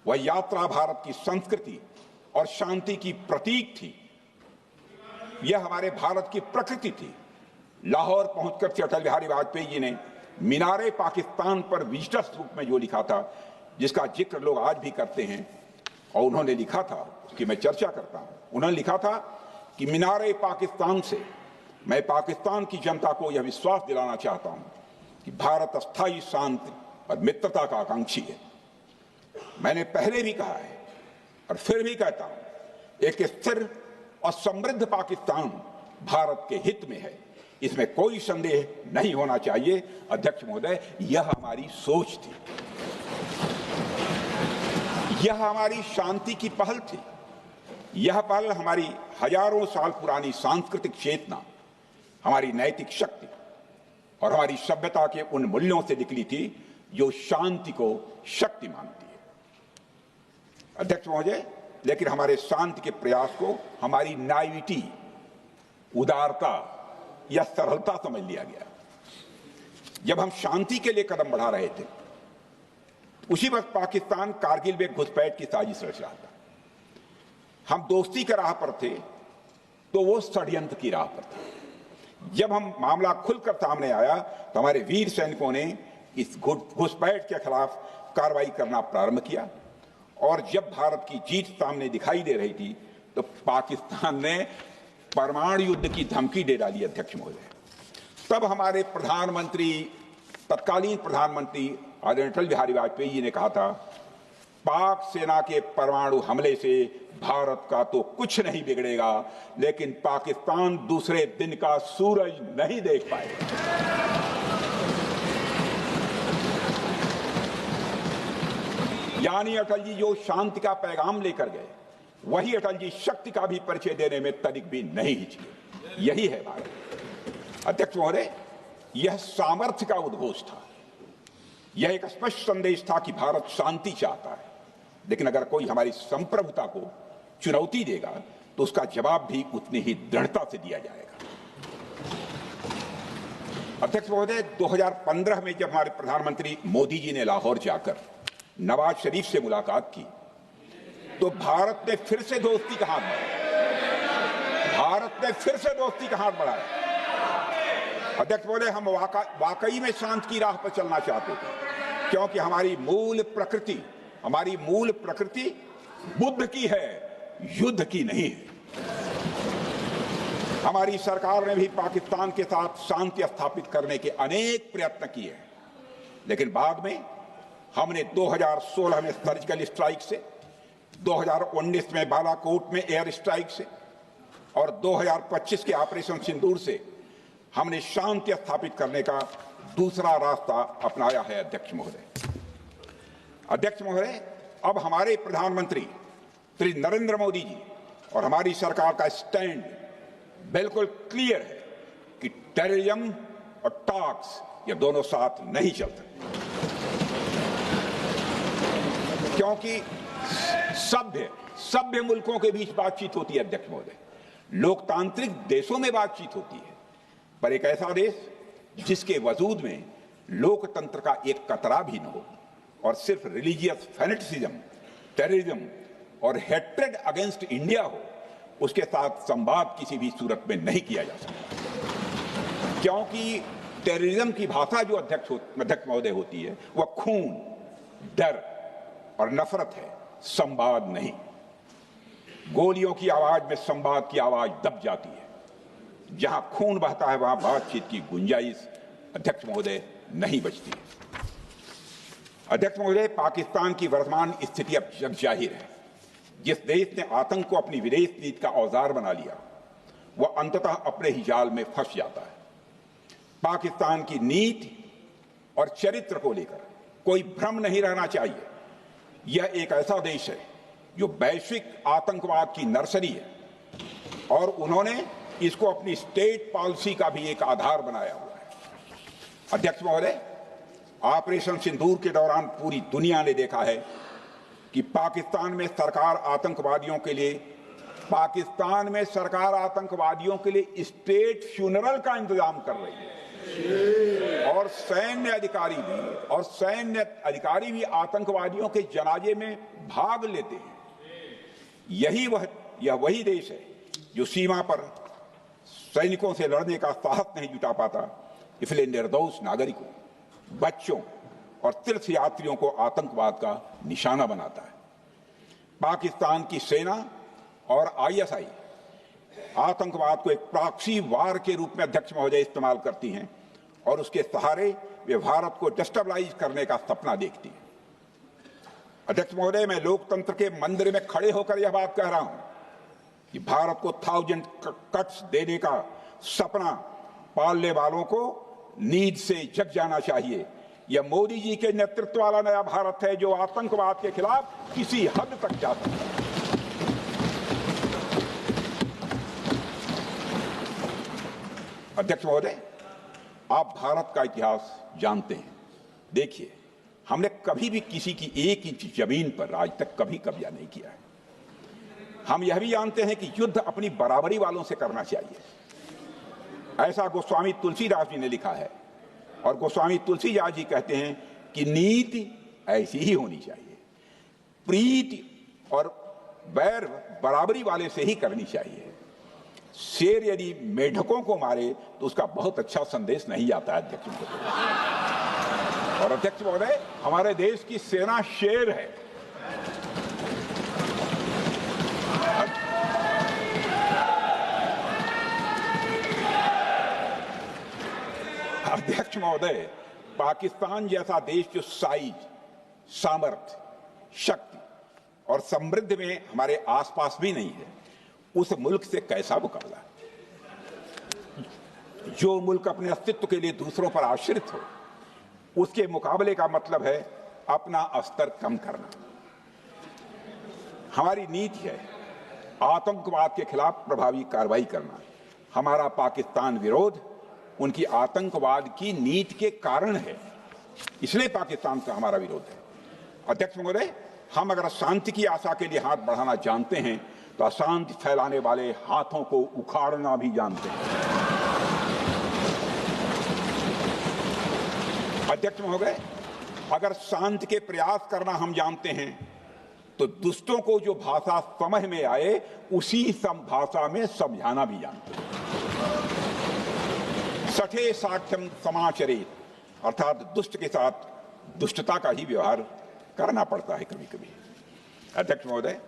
वह यात्रा भारत की संस्कृति और शांति की प्रतीक थी। यह हमारे भारत की प्रकृति थी। लाहौर पहुंचकर अटल बिहारी वाजपेयी जी ने मीनारे पाकिस्तान पर विजिटर्स रूप में जो लिखा था, जिसका जिक्र लोग आज भी करते हैं, और उन्होंने लिखा था, उसकी मैं चर्चा करता हूं। उन्होंने लिखा था कि मीनारे पाकिस्तान से मैं पाकिस्तान की जनता को यह विश्वास दिलाना चाहता हूं कि भारत अस्थायी शांति और मित्रता का आकांक्षी है। मैंने पहले भी कहा है और फिर भी कहता हूं, एक स्थिर और समृद्ध पाकिस्तान भारत के हित में है, इसमें कोई संदेह नहीं होना चाहिए। अध्यक्ष महोदय, यह हमारी सोच थी, यह हमारी शांति की पहल थी। यह पहल हमारी हजारों साल पुरानी सांस्कृतिक चेतना, हमारी नैतिक शक्ति और हमारी सभ्यता के उन मूल्यों से निकली थी जो शांति को शक्ति मानती है। अध्यक्ष महोदय, लेकिन हमारे शांति के प्रयास को हमारी नाइविटी, उदारता या सरलता समझ लिया गया। जब हम शांति के लिए कदम बढ़ा रहे थे, उसी वक्त पाकिस्तान कारगिल में घुसपैठ की साजिश रच रहा था। हम दोस्ती के राह पर थे तो वो षड्यंत्र की राह पर थे। जब हम मामला खुलकर सामने आया तो हमारे वीर सैनिकों ने इस घुसपैठ के खिलाफ कार्रवाई करना प्रारंभ किया, और जब भारत की जीत सामने दिखाई दे रही थी तो पाकिस्तान ने परमाणु युद्ध की धमकी दे डाली। अध्यक्ष महोदय, तब हमारे प्रधानमंत्री, तत्कालीन प्रधानमंत्री आदरणीय अटल बिहारी वाजपेयी जी ने कहा था, पाक सेना के परमाणु हमले से भारत का तो कुछ नहीं बिगड़ेगा, लेकिन पाकिस्तान दूसरे दिन का सूरज नहीं देख पाएगा। यानी अटल जी जो शांति का पैगाम लेकर गए, वही अटल जी शक्ति का भी परिचय देने में तनिक भी नहीं हिचके। यही है भारत। अध्यक्ष महोदय, यह सामर्थ्य का उद्घोष था। यह एक स्पष्ट संदेश था कि भारत शांति चाहता है, लेकिन अगर कोई हमारी संप्रभुता को चुनौती देगा तो उसका जवाब भी उतनी ही दृढ़ता से दिया जाएगा। अध्यक्ष महोदय, 2015 में जब हमारे प्रधानमंत्री मोदी जी ने लाहौर जाकर नवाज शरीफ से मुलाकात की, तो भारत ने फिर से दोस्ती का हाथ बढ़ाया। भारत ने फिर से दोस्ती का हाथ बढ़ाया। अध्यक्ष महोदय, हम वाकई में शांति की राह पर चलना चाहते थे, क्योंकि हमारी मूल प्रकृति बुद्ध की है, युद्ध की नहीं है। हमारी सरकार ने भी पाकिस्तान के साथ शांति स्थापित करने के अनेक प्रयत्न किए हैं, लेकिन बाद में हमने 2016 में सर्जिकल स्ट्राइक से, 2019 में बालाकोट में एयर स्ट्राइक से और 2025 के ऑपरेशन सिंदूर से हमने शांति स्थापित करने का दूसरा रास्ता अपनाया है। अध्यक्ष महोदय, अब हमारे प्रधानमंत्री श्री नरेंद्र मोदी जी और हमारी सरकार का स्टैंड बिल्कुल क्लियर है कि टेररिज्म और टॉक्स ये दोनों साथ नहीं चलते, क्योंकि सभ्य मुल्कों के बीच बातचीत होती है। अध्यक्ष महोदय, लोकतांत्रिक देशों में बातचीत होती है, पर एक ऐसा देश जिसके वजूद में लोकतंत्र का एक कतरा भी न हो और सिर्फ रिलीजियस फैनेटिसिज्म, टेररिज्म और हेट्रेड अगेंस्ट इंडिया हो, उसके साथ संवाद किसी भी सूरत में नहीं किया जा सकता, क्योंकि टेररिज्म की भाषा जो अध्यक्ष महोदय होती है वह खून, डर और नफरत है, संवाद नहीं। गोलियों की आवाज में संवाद की आवाज दब जाती है। जहां खून बहता है वहां बातचीत की गुंजाइश अध्यक्ष महोदय नहीं बचती। अध्यक्ष महोदय, पाकिस्तान की वर्तमान स्थिति अब जग जाहिर है। जिस देश ने आतंक को अपनी विदेश नीति का औजार बना लिया, वह अंततः अपने ही जाल में फंस जाता है। पाकिस्तान की नीति और चरित्र को लेकर कोई भ्रम नहीं रहना चाहिए। यह एक ऐसा देश है जो वैश्विक आतंकवाद की नर्सरी है और उन्होंने इसको अपनी स्टेट पॉलिसी का भी एक आधार बनाया हुआ है। अध्यक्ष महोदय, ऑपरेशन सिंदूर के दौरान पूरी दुनिया ने देखा है कि पाकिस्तान में सरकार आतंकवादियों के लिए स्टेट फ्यूनरल का इंतजाम कर रही है और सैन्य अधिकारी भी आतंकवादियों के जनाजे में भाग लेते हैं। यह वही देश है जो सीमा पर सैनिकों से लड़ने का साहस नहीं जुटा पाता, इसलिए निर्दोष नागरिकों, बच्चों और तीर्थ यात्रियों को आतंकवाद का निशाना बनाता है। पाकिस्तान की सेना और आईएसआई आतंकवाद को एक प्रॉक्सी वार के रूप में अध्यक्ष महोदय इस्तेमाल करती हैं और उसके सहारे वे भारत को डिस्टेबलाइज करने का सपना देखती हैं। अध्यक्ष महोदय, मैं लोकतंत्र के मंदिर में खड़े होकर यह बात कह रहा हूं कि भारत को 1000 कट्स देने का सपना पालने वालों को नींद से जग जाना चाहिए। यह मोदी जी के नेतृत्व वाला नया भारत है जो आतंकवाद के खिलाफ किसी हद तक जा सकता है। अध्यक्ष महोदय, आप भारत का इतिहास जानते हैं। देखिए, हमने कभी भी किसी की 1 इंच जमीन पर आज तक कभी कब्जा नहीं किया है। हम यह भी जानते हैं कि युद्ध अपनी बराबरी वालों से करना चाहिए। ऐसा गोस्वामी तुलसीदास जी ने लिखा है और गोस्वामी तुलसीदास जी कहते हैं कि नीति ऐसी ही होनी चाहिए, प्रीति और बैर बराबरी वाले से ही करनी चाहिए। शेर यदि मेढकों को मारे तो उसका बहुत अच्छा संदेश नहीं आता है अध्यक्ष महोदय। और अध्यक्ष महोदय, हमारे देश की सेना शेर है। अध्यक्ष महोदय, पाकिस्तान जैसा देश जो साइज, सामर्थ्य, शक्ति और समृद्धि में हमारे आसपास भी नहीं है, उस मुल्क से कैसा मुकाबला? जो मुल्क अपने अस्तित्व के लिए दूसरों पर आश्रित हो, उसके मुकाबले का मतलब है अपना स्तर कम करना। हमारी नीति है आतंकवाद के खिलाफ प्रभावी कार्रवाई करना। हमारा पाकिस्तान विरोध उनकी आतंकवाद की नीति के कारण है, इसलिए पाकिस्तान का हमारा विरोध है। अध्यक्ष महोदय, हम अगर शांति की आशा के लिए हाथ बढ़ाना जानते हैं तो अशांति फैलाने वाले हाथों को उखाड़ना भी जानते हैं। अध्यक्ष महोदय, अगर शांति के प्रयास करना हम जानते हैं तो दुष्टों को जो भाषा समझ में आए उसी भाषा में समझाना भी जानते हैं। सठे साक्ष्यम समाचरित, अर्थात दुष्ट के साथ दुष्टता का ही व्यवहार करना पड़ता है कभी कभी। अध्यक्ष महोदय,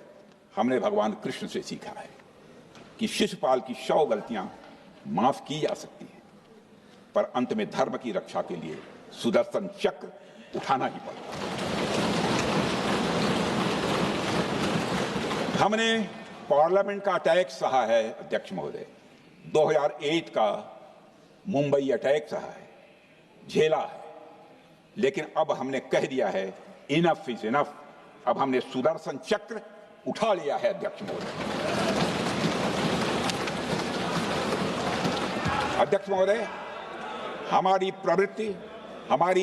हमने भगवान कृष्ण से सीखा है कि शिशुपाल की 100 गलतियां माफ की जा सकती हैं, पर अंत में धर्म की रक्षा के लिए सुदर्शन चक्र उठाना ही पड़ता। हमने पार्लियामेंट का अटैक सहा है अध्यक्ष महोदय, 2001 का मुंबई अटैक सहा है, झेला है, लेकिन अब हमने कह दिया है इनफ इज इनफ। अब हमने सुदर्शन चक्र उठा लिया है अध्यक्ष महोदय। अध्यक्ष महोदय, हमारी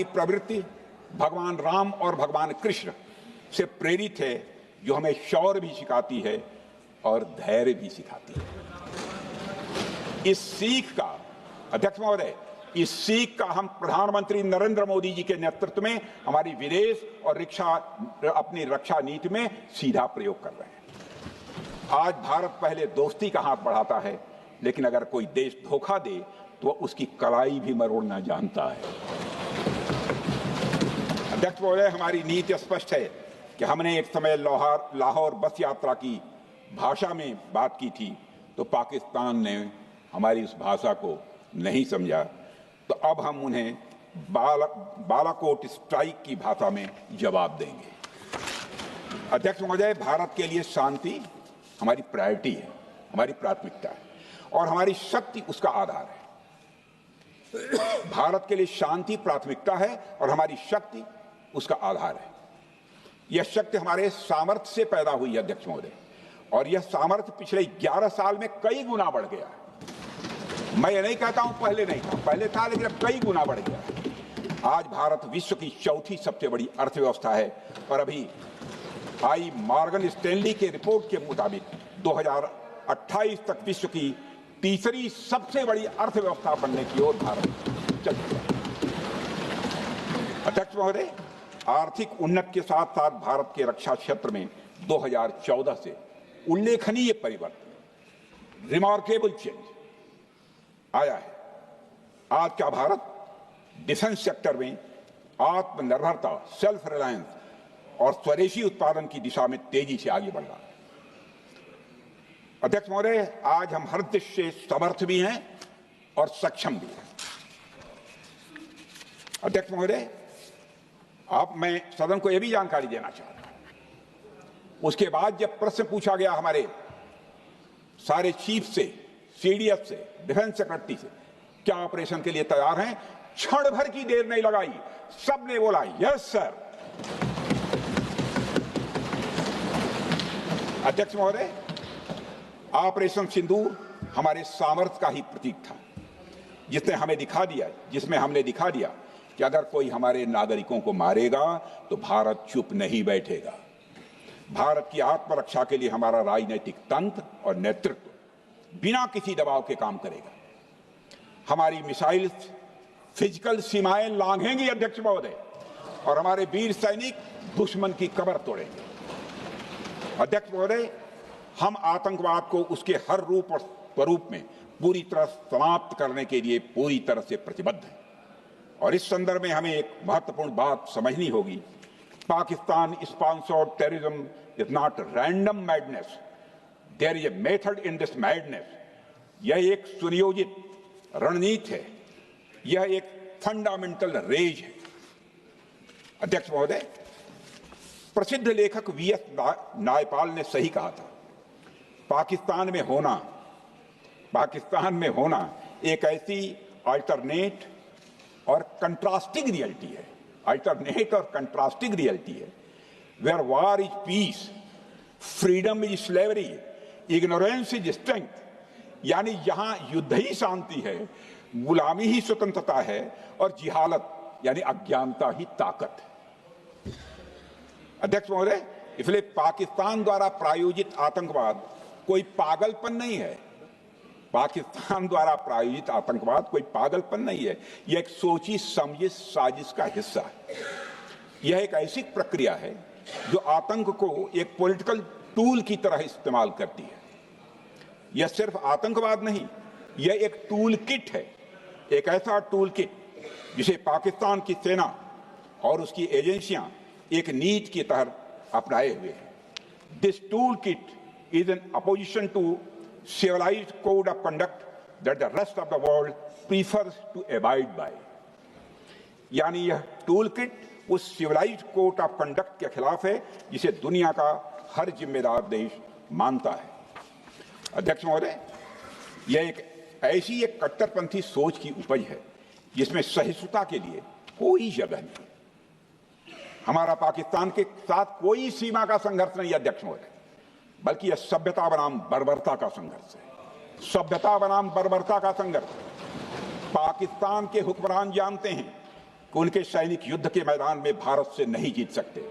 प्रवृत्ति भगवान राम और भगवान कृष्ण से प्रेरित है, जो हमें शौर्य भी सिखाती है और धैर्य भी सिखाती है। इस सीख का अध्यक्ष महोदय, इस सीख का हम प्रधानमंत्री नरेंद्र मोदी जी के नेतृत्व में हमारी विदेश और अपनी रक्षा नीति में सीधा प्रयोग कर रहे हैं। आज भारत पहले दोस्ती का हाथ बढ़ाता है, लेकिन अगर कोई देश धोखा दे तो उसकी कलाई भी मरोड़ना जानता है। अध्यक्ष महोदय, हमारी नीति स्पष्ट है कि हमने एक समय लाहौर बस यात्रा की भाषा में बात की थी, तो पाकिस्तान ने हमारी उस भाषा को नहीं समझा, तो अब हम उन्हें बालाकोट स्ट्राइक की भाषा में जवाब देंगे। अध्यक्ष महोदय, भारत के लिए शांति हमारी प्रायोरिटी है, हमारी प्राथमिकता है और हमारी शक्ति उसका आधार है। भारत के लिए शांति प्राथमिकता है और हमारी शक्ति उसका आधार है। यह शक्ति हमारे सामर्थ्य से पैदा हुई है अध्यक्ष महोदय, और यह सामर्थ्य पिछले 11 साल में कई गुना बढ़ गया है। मैं ये नहीं कहता हूं पहले नहीं था, पहले था, लेकिन अब कई गुना बढ़ गया है। आज भारत विश्व की चौथी सबसे बड़ी अर्थव्यवस्था है और अभी आई मॉर्गन स्टैनली के रिपोर्ट के मुताबिक 2028 तक विश्व की तीसरी सबसे बड़ी अर्थव्यवस्था बनने की ओर भारत चल रहा है। अध्यक्ष महोदय, आर्थिक उन्नति के साथ साथ भारत के रक्षा क्षेत्र में 2014 से उल्लेखनीय परिवर्तन, रिमार्केबल चेंज आया है। आज का भारत डिफेंस सेक्टर में आत्मनिर्भरता, सेल्फ रिलायंस और स्वदेशी उत्पादन की दिशा में तेजी से आगे बढ़ रहा है। अध्यक्ष महोदय, आज हम हर दृष्टि से समर्थ भी हैं और सक्षम भी हैं। अध्यक्ष महोदय, मैं सदन को यह भी जानकारी देना चाहता हूं, उसके बाद जब प्रश्न पूछा गया हमारे सारे चीफ से, सीडीएफ से, डिफेंस सेक्रेटरी से, क्या ऑपरेशन के लिए तैयार हैं, क्षण भर की देर नहीं लगाई, सबने बोला यस सर। अध्यक्ष महोदय, ऑपरेशन सिंदूर हमारे सामर्थ्य का ही प्रतीक था, जिसमें हमने दिखा दिया कि अगर कोई हमारे नागरिकों को मारेगा तो भारत चुप नहीं बैठेगा। भारत की आत्मरक्षा के लिए हमारा राजनीतिक तंत्र और नेतृत्व बिना किसी दबाव के काम करेगा। हमारी मिसाइल फिजिकल सीमाएं लांघेंगी अध्यक्ष महोदय, और हमारे वीर सैनिक दुश्मन की कमर तोड़ेंगे। अध्यक्ष महोदय, हम आतंकवाद को उसके हर रूप और स्वरूप में पूरी तरह समाप्त करने के लिए पूरी तरह से प्रतिबद्ध हैं, और इस संदर्भ में हमें एक महत्वपूर्ण बात समझनी होगी। Pakistan sponsored terrorism is not random madness, there is a method in this madness. यह एक सुनियोजित रणनीति है, यह एक फंडामेंटल रेज है। अध्यक्ष महोदय, प्रसिद्ध लेखक वीएस नायपाल ने सही कहा था, पाकिस्तान में होना एक ऐसी अल्टरनेट और कंट्रास्टिंग रियलिटी है, where war is peace, freedom is slavery, ignorance is strength, यानी यहां युद्ध ही शांति है, गुलामी ही स्वतंत्रता है और जिहालत यानी अज्ञानता ही ताकत है। अध्यक्ष महोदय, इसलिए पाकिस्तान द्वारा प्रायोजित आतंकवाद कोई पागलपन नहीं है। पाकिस्तान द्वारा प्रायोजित आतंकवाद कोई पागलपन नहीं है, यह एक सोची समझी साजिश का हिस्सा है। यह एक ऐसी प्रक्रिया है जो आतंक को एक पॉलिटिकल टूल की तरह इस्तेमाल करती है। यह सिर्फ आतंकवाद नहीं, यह एक टूल किट है, एक ऐसा टूल किट जिसे पाकिस्तान की सेना और उसकी एजेंसियां एक नीति की तरह अपनाए हुए हैं। This tool kit is an opposition to civilized code of conduct that the rest of the world prefers to abide by। यानी यह टूल किट उस सिविलाइज्ड कोड ऑफ कंडक्ट के खिलाफ है जिसे दुनिया का हर जिम्मेदार देश मानता है। अध्यक्ष महोदय, यह एक कट्टरपंथी सोच की उपज है जिसमें सहिष्णुता के लिए कोई जगह नहीं। हमारा पाकिस्तान के साथ कोई सीमा का संघर्ष नहीं है अध्यक्ष महोदय, बल्कि यह सभ्यता बनाम बर्बरता का संघर्ष है। सभ्यता बनाम बर्बरता का संघर्ष। पाकिस्तान के हुक्मरान जानते हैं कि उनके सैनिक युद्ध के मैदान में भारत से नहीं जीत सकते,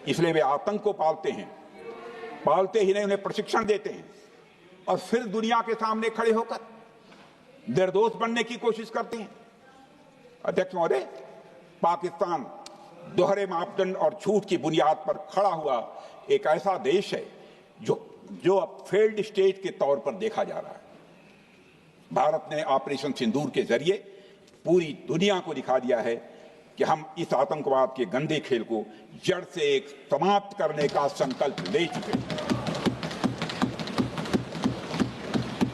इसलिए वे आतंक को पालते ही नहीं, उन्हें प्रशिक्षण देते हैं और फिर दुनिया के सामने खड़े होकर निर्दोष बनने की कोशिश करते हैं। अध्यक्ष महोदय, पाकिस्तान दोहरे मापदंड और झूठ की बुनियाद पर खड़ा हुआ एक ऐसा देश है जो अब फेल्ड स्टेट के तौर पर देखा जा रहा है। भारत ने ऑपरेशन सिंदूर के जरिए पूरी दुनिया को दिखा दिया है कि हम इस आतंकवाद के गंदे खेल को जड़ से एक समाप्त करने का संकल्प ले चुके हैं।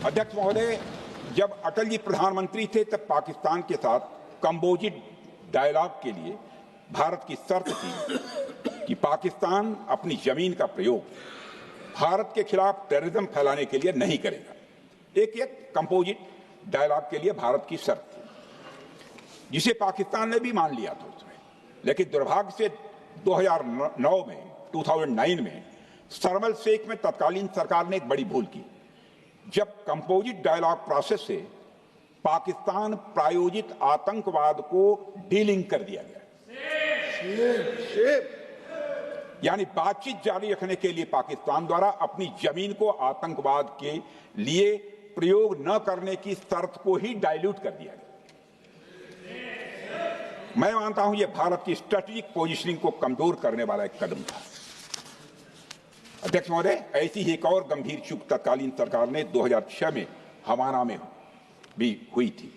अध्यक्ष महोदय, जब अटल जी प्रधानमंत्री थे तब पाकिस्तान के साथ कंबोजिट डायलॉग के लिए भारत की शर्त थी कि पाकिस्तान अपनी जमीन का प्रयोग भारत के खिलाफ टेररिज्म फैलाने के लिए नहीं करेगा। एक कंपोजिट डायलॉग के लिए भारत की शर्त थी, जिसे पाकिस्तान ने भी मान लिया था उसमें। लेकिन दुर्भाग्य से 2009 में शर्म एल शेख में तत्कालीन सरकार ने एक बड़ी भूल की, जब कंपोजिट डायलॉग प्रोसेस से पाकिस्तान प्रायोजित आतंकवाद को डीलिंक कर दिया गया। यानी बातचीत जारी रखने के लिए पाकिस्तान द्वारा अपनी जमीन को आतंकवाद के लिए प्रयोग न करने की शर्त को ही डाइल्यूट कर दिया गया। मैं मानता हूं यह भारत की स्ट्रेटेजिक पोजीशनिंग को कमजोर करने वाला एक कदम था। अध्यक्ष महोदय, ऐसी ही एक और गंभीर चूक तत्कालीन सरकार ने 2006 में हवाना में भी हुई थी,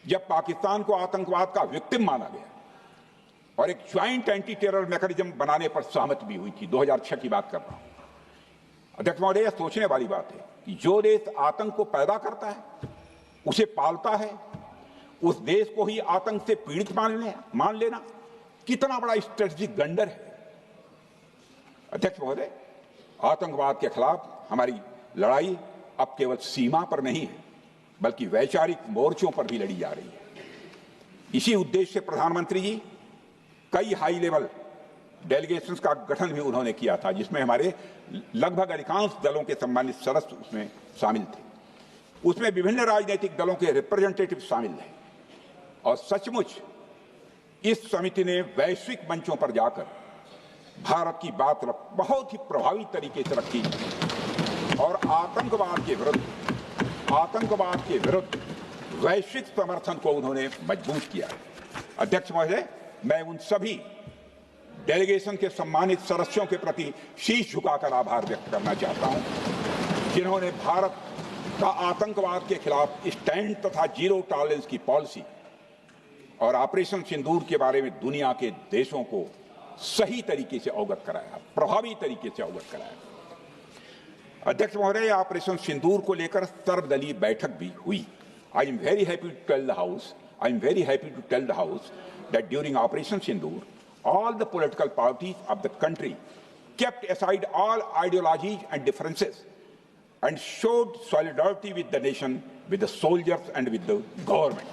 जब पाकिस्तान को आतंकवाद का विक्टिम माना गया और एक ज्वाइंट एंटी टेरर मैकेनिज्म बनाने पर सहमति भी हुई थी। 2006 की बात कर रहा हूं। अध्यक्ष महोदय, यह सोचने वाली बात है कि जो देश आतंक को पैदा करता है, उसे पालता है, उस देश को ही आतंक से पीड़ित मान लेना कितना बड़ा स्ट्रेटेजिक ब्लंडर है। अध्यक्ष महोदय, आतंकवाद के खिलाफ हमारी लड़ाई अब केवल सीमा पर नहीं है, बल्कि वैचारिक मोर्चों पर भी लड़ी जा रही है। इसी उद्देश्य से प्रधानमंत्री जी कई हाई लेवल डेलीगेशंस का गठन भी उन्होंने किया था, जिसमें हमारे लगभग अधिकांश दलों के सम्मानित सदस्य उसमें शामिल थे। उसमें विभिन्न राजनीतिक दलों के रिप्रेजेंटेटिव शामिल हैं और सचमुच इस समिति ने वैश्विक मंचों पर जाकर भारत की बात बहुत ही प्रभावी तरीके से रखी और आतंकवाद के विरुद्ध वैश्विक समर्थन को उन्होंने मजबूत किया। अध्यक्ष महोदय, मैं उन सभी डेलीगेशन के सम्मानित सदस्यों के प्रति शीश झुकाकर आभार व्यक्त करना चाहता हूं, जिन्होंने भारत का आतंकवाद के खिलाफ स्टैंड तथा जीरो टॉलरेंस की पॉलिसी और ऑपरेशन सिंदूर के बारे में दुनिया के देशों को सही तरीके से अवगत कराया, प्रभावी तरीके से अवगत कराया। अध्यक्ष महोदय, ऑपरेशन सिंदूर को लेकर सर्वदलीय बैठक भी हुई। I am very happy to tell the house I am very happy to tell the House that during Operation Sindoor, all the political parties of the country kept aside all ideologies and differences and showed solidarity with the nation, with the soldiers and with the government.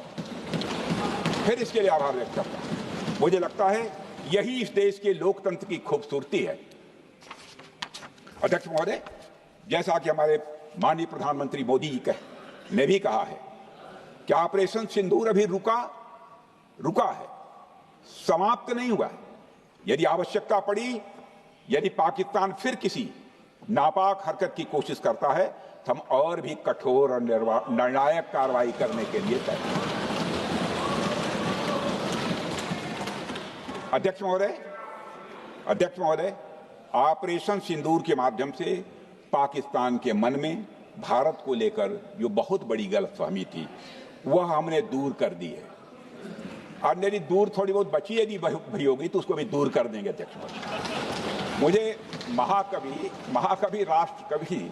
फिर इसके लिए आभार व्यक्त करता हूं। मुझे लगता है यही इस देश के लोकतंत्र की खूबसूरती है। अध्यक्ष महोदय, जैसा कि हमारे माननीय प्रधानमंत्री मोदी जी ने भी कहा है कि ऑपरेशन सिंदूर अभी रुका है, समाप्त नहीं हुआ है। यदि आवश्यकता पड़ी, यदि पाकिस्तान फिर किसी नापाक हरकत की कोशिश करता है तो हम और भी कठोर और निर्णायक कार्रवाई करने के लिए तैयार हैं। अध्यक्ष महोदय, ऑपरेशन सिंदूर के माध्यम से पाकिस्तान के मन में भारत को लेकर जो बहुत बड़ी गलतफहमी थी वह हमने दूर कर दी है। और मेरी दूर थोड़ी बहुत बची यदि भई होगी तो उसको भी दूर कर देंगे। अध्यक्ष महोदय, मुझे महाकवि राष्ट्र कवि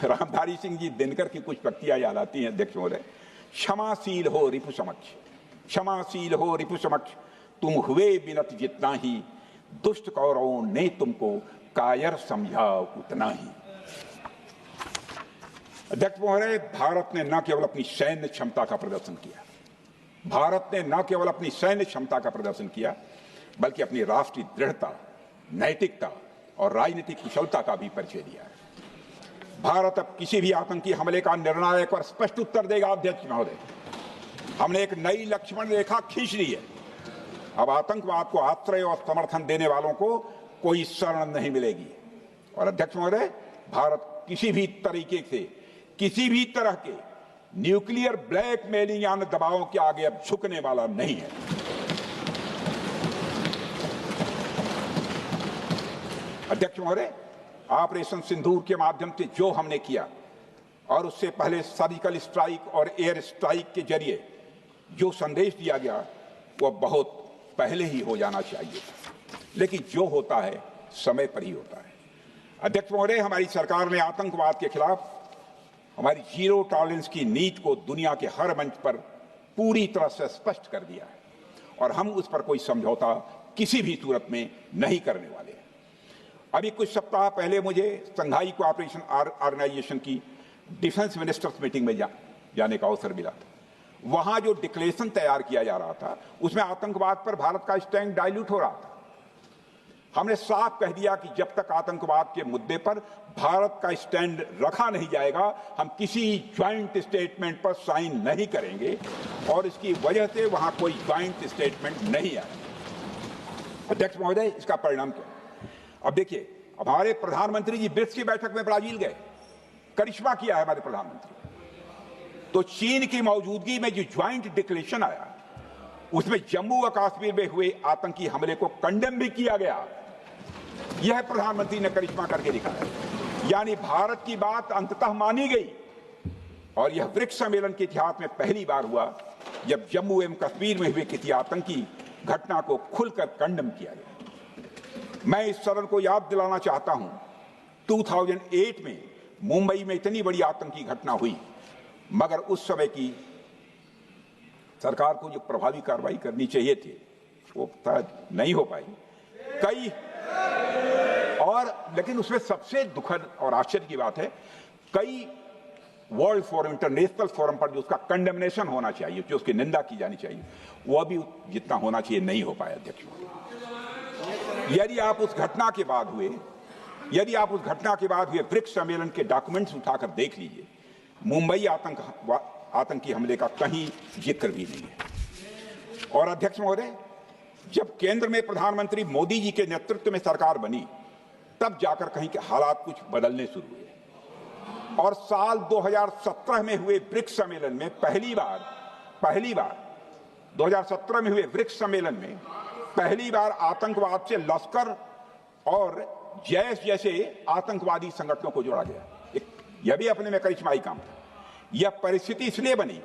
रामधारी सिंह जी दिनकर की कुछ पंक्तियां याद आती हैं। अध्यक्ष महोदय, क्षमाशील हो रिपु समक्ष, तुम हुए बिनत जितना ही, दुष्ट कौरवों ने तुमको कायर समझा उतना ही। अध्यक्ष महोदय, भारत ने न केवल अपनी सैन्य क्षमता का प्रदर्शन किया, बल्कि अपनी राष्ट्रीय दृढ़ता, नैतिकता और राजनीतिक कुशलता का भी परिचय दिया है। भारत अब किसी भी आतंकी हमले का निर्णायक और स्पष्ट उत्तर देगा। अध्यक्ष महोदय, हमने एक नई लक्ष्मण रेखा खींच ली है। अब आतंकवाद को आश्रय और समर्थन देने वालों को कोई शरण नहीं मिलेगी। और अध्यक्ष महोदय, भारत किसी भी तरह के न्यूक्लियर ब्लैकमेलिंग या दबावों के आगे अब झुकने वाला नहीं है। अध्यक्ष महोदय, ऑपरेशन सिंदूर के माध्यम से जो हमने किया और उससे पहले सर्जिकल स्ट्राइक और एयर स्ट्राइक के जरिए जो संदेश दिया गया वह बहुत पहले ही हो जाना चाहिए, लेकिन जो होता है समय पर ही होता है। अध्यक्ष महोदय, हमारी सरकार ने आतंकवाद के खिलाफ हमारी जीरो टॉलरेंस की नीति को दुनिया के हर मंच पर पूरी तरह से स्पष्ट कर दिया है और हम उस पर कोई समझौता किसी भी सूरत में नहीं करने वाले हैं। अभी कुछ सप्ताह पहले मुझे शंघाई कोऑपरेशन ऑर्गेनाइजेशन की डिफेंस मिनिस्टर्स मीटिंग में जाने का अवसर मिला था। वहां जो डिक्लेरेशन तैयार किया जा रहा था उसमें आतंकवाद पर भारत का स्टैंड डाइल्यूट हो रहा था। हमने साफ कह दिया कि जब तक आतंकवाद के मुद्दे पर भारत का स्टैंड रखा नहीं जाएगा, हम किसी ज्वाइंट स्टेटमेंट पर साइन नहीं करेंगे और इसकी वजह से वहां कोई ज्वाइंट स्टेटमेंट नहीं आया। अध्यक्ष महोदय, इसका परिणाम क्या? अब देखिए, हमारे प्रधानमंत्री जी ब्रिक्स की बैठक में ब्राजील गए, करिश्मा किया है हमारे प्रधानमंत्री। तो चीन की मौजूदगी में जो ज्वाइंट डिक्लेरेशन आया उसमें जम्मू और कश्मीर में हुए आतंकी हमले को कंडेम भी किया गया। यह प्रधानमंत्री ने करिश्मा करके दिखाया, यानी भारत की बात अंततः मानी गई। और यह ब्रिक्स सम्मेलन के इतिहास में पहली बार हुआ जब जम्मू एवं कश्मीर में हुए किसी आतंकी घटना को खुलकर कंडेम किया गया। मैं इस सदन को याद दिलाना चाहता हूं, 2008 में मुंबई में इतनी बड़ी आतंकी घटना हुई, मगर उस समय की सरकार को जो प्रभावी कार्रवाई करनी चाहिए थी वो नहीं हो पाई। लेकिन उसमें सबसे दुखद और आश्चर्य की बात है, कई वर्ल्ड फोरम, इंटरनेशनल फोरम पर जो उसका कंडेमनेशन होना चाहिए, जो उसकी निंदा की जानी चाहिए, वह भी जितना होना चाहिए नहीं हो पाया। अध्यक्ष, यदि आप उस घटना के बाद हुए ब्रिक्स सम्मेलन के डॉक्यूमेंट्स उठाकर देख लीजिए, मुंबई आतंकी हमले का कहीं जिक्र भी नहीं है। और अध्यक्ष महोदय, जब केंद्र में प्रधानमंत्री मोदी जी के नेतृत्व में सरकार बनी तब जाकर कहीं के हालात कुछ बदलने शुरू हुए और साल 2017 में हुए ब्रिक्स सम्मेलन में पहली बार 2017 में हुए ब्रिक्स सम्मेलन में पहली बार आतंकवाद से लश्कर और जैश जैसे आतंकवादी संगठनों को जोड़ा गया। यह भी अपने में करिश्माई काम था। यह परिस्थिति इसलिए बनी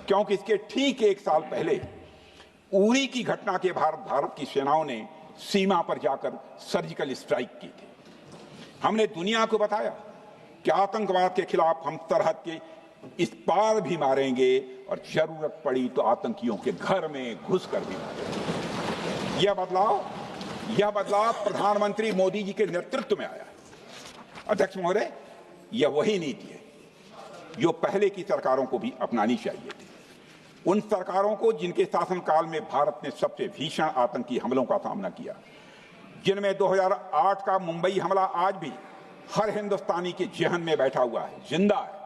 क्योंकि इसके ठीक एक साल पहले उरी की घटना के भारत की सेनाओं ने सीमा पर जाकर सर्जिकल स्ट्राइक की थी। हमने दुनिया को बताया कि आतंकवाद के खिलाफ हम सरहद के इस पार भी मारेंगे और जरूरत पड़ी तो आतंकियों के घर में घुसकर भी मारेंगे। यह बदलाव प्रधानमंत्री मोदी जी के नेतृत्व में आया है। अध्यक्ष महोदय, यह वही नीति है जो पहले की सरकारों को भी अपनानी चाहिए थी। उन सरकारों को जिनके शासनकाल में भारत ने सबसे भीषण आतंकी हमलों का सामना किया, जिनमें 2008 का मुंबई हमला आज भी हर हिंदुस्तानी के जेहन में बैठा हुआ है, जिंदा है,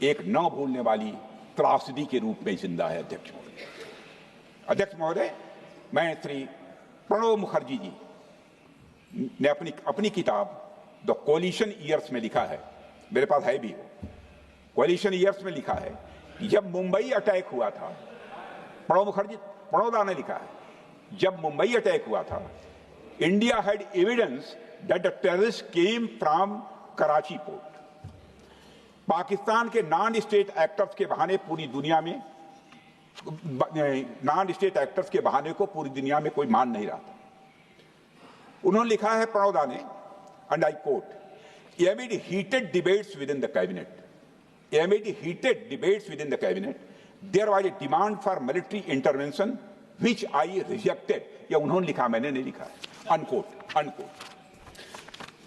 एक न भूलने वाली त्रासदी के रूप में जिंदा है। अध्यक्ष महोदय, मैं श्री प्रणब मुखर्जी जी ने अपनी किताब द कोलिशन ईयर्स में लिखा है, मेरे पास है भी वो, कोलिशन ईयर्स में लिखा है कि जब मुंबई अटैक हुआ था, प्रणोदा ने लिखा है, जब मुंबई अटैक हुआ था, India had evidence that the terrorist came from Karachi port. Pakistan के नॉन स्टेट एक्टर्स के बहाने पूरी दुनिया में को पूरी दुनिया में कोई मान नहीं रहा था। उन्होंने लिखा है प्रणोदा ने, and I quote, amid heated debates within the cabinet, there was a demand for military intervention which I rejected। यह उन्होंने लिखा, मैंने नहीं लिखा है, अनकोट।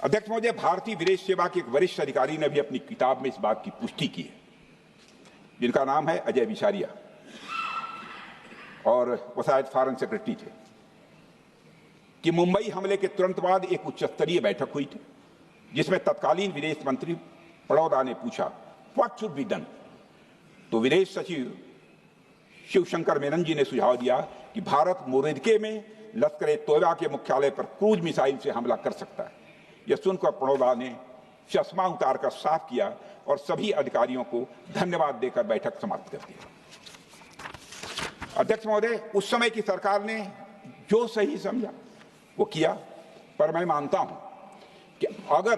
अध्यक्ष महोदय, भारतीय विदेश सेवा के एक वरिष्ठ अधिकारी ने भी अपनी किताब में इस बात की पुष्टि की है, जिनका नाम है अजय विसारिया, और वो शायद फॉरेन सेक्रेटरी थे, कि मुंबई हमले के तुरंत बाद एक उच्च स्तरीय बैठक हुई थी जिसमें तत्कालीन विदेश मंत्री प्रणोदा ने पूछा व्हाट शुड बी डन। तो विदेश सचिव शिवशंकर मेनन जी ने सुझाव दिया कि भारत मोरदके में लश्कर ए तोयबा के मुख्यालय पर क्रूज मिसाइल से हमला कर सकता है। यह सुनकर प्रणोदा ने चश्मा उतारकर साफ किया और सभी अधिकारियों को धन्यवाद देकर बैठक समाप्त कर दी। अध्यक्ष महोदय, उस समय की सरकार ने जो सही समझा वो किया, पर मैं मानता हूं कि अगर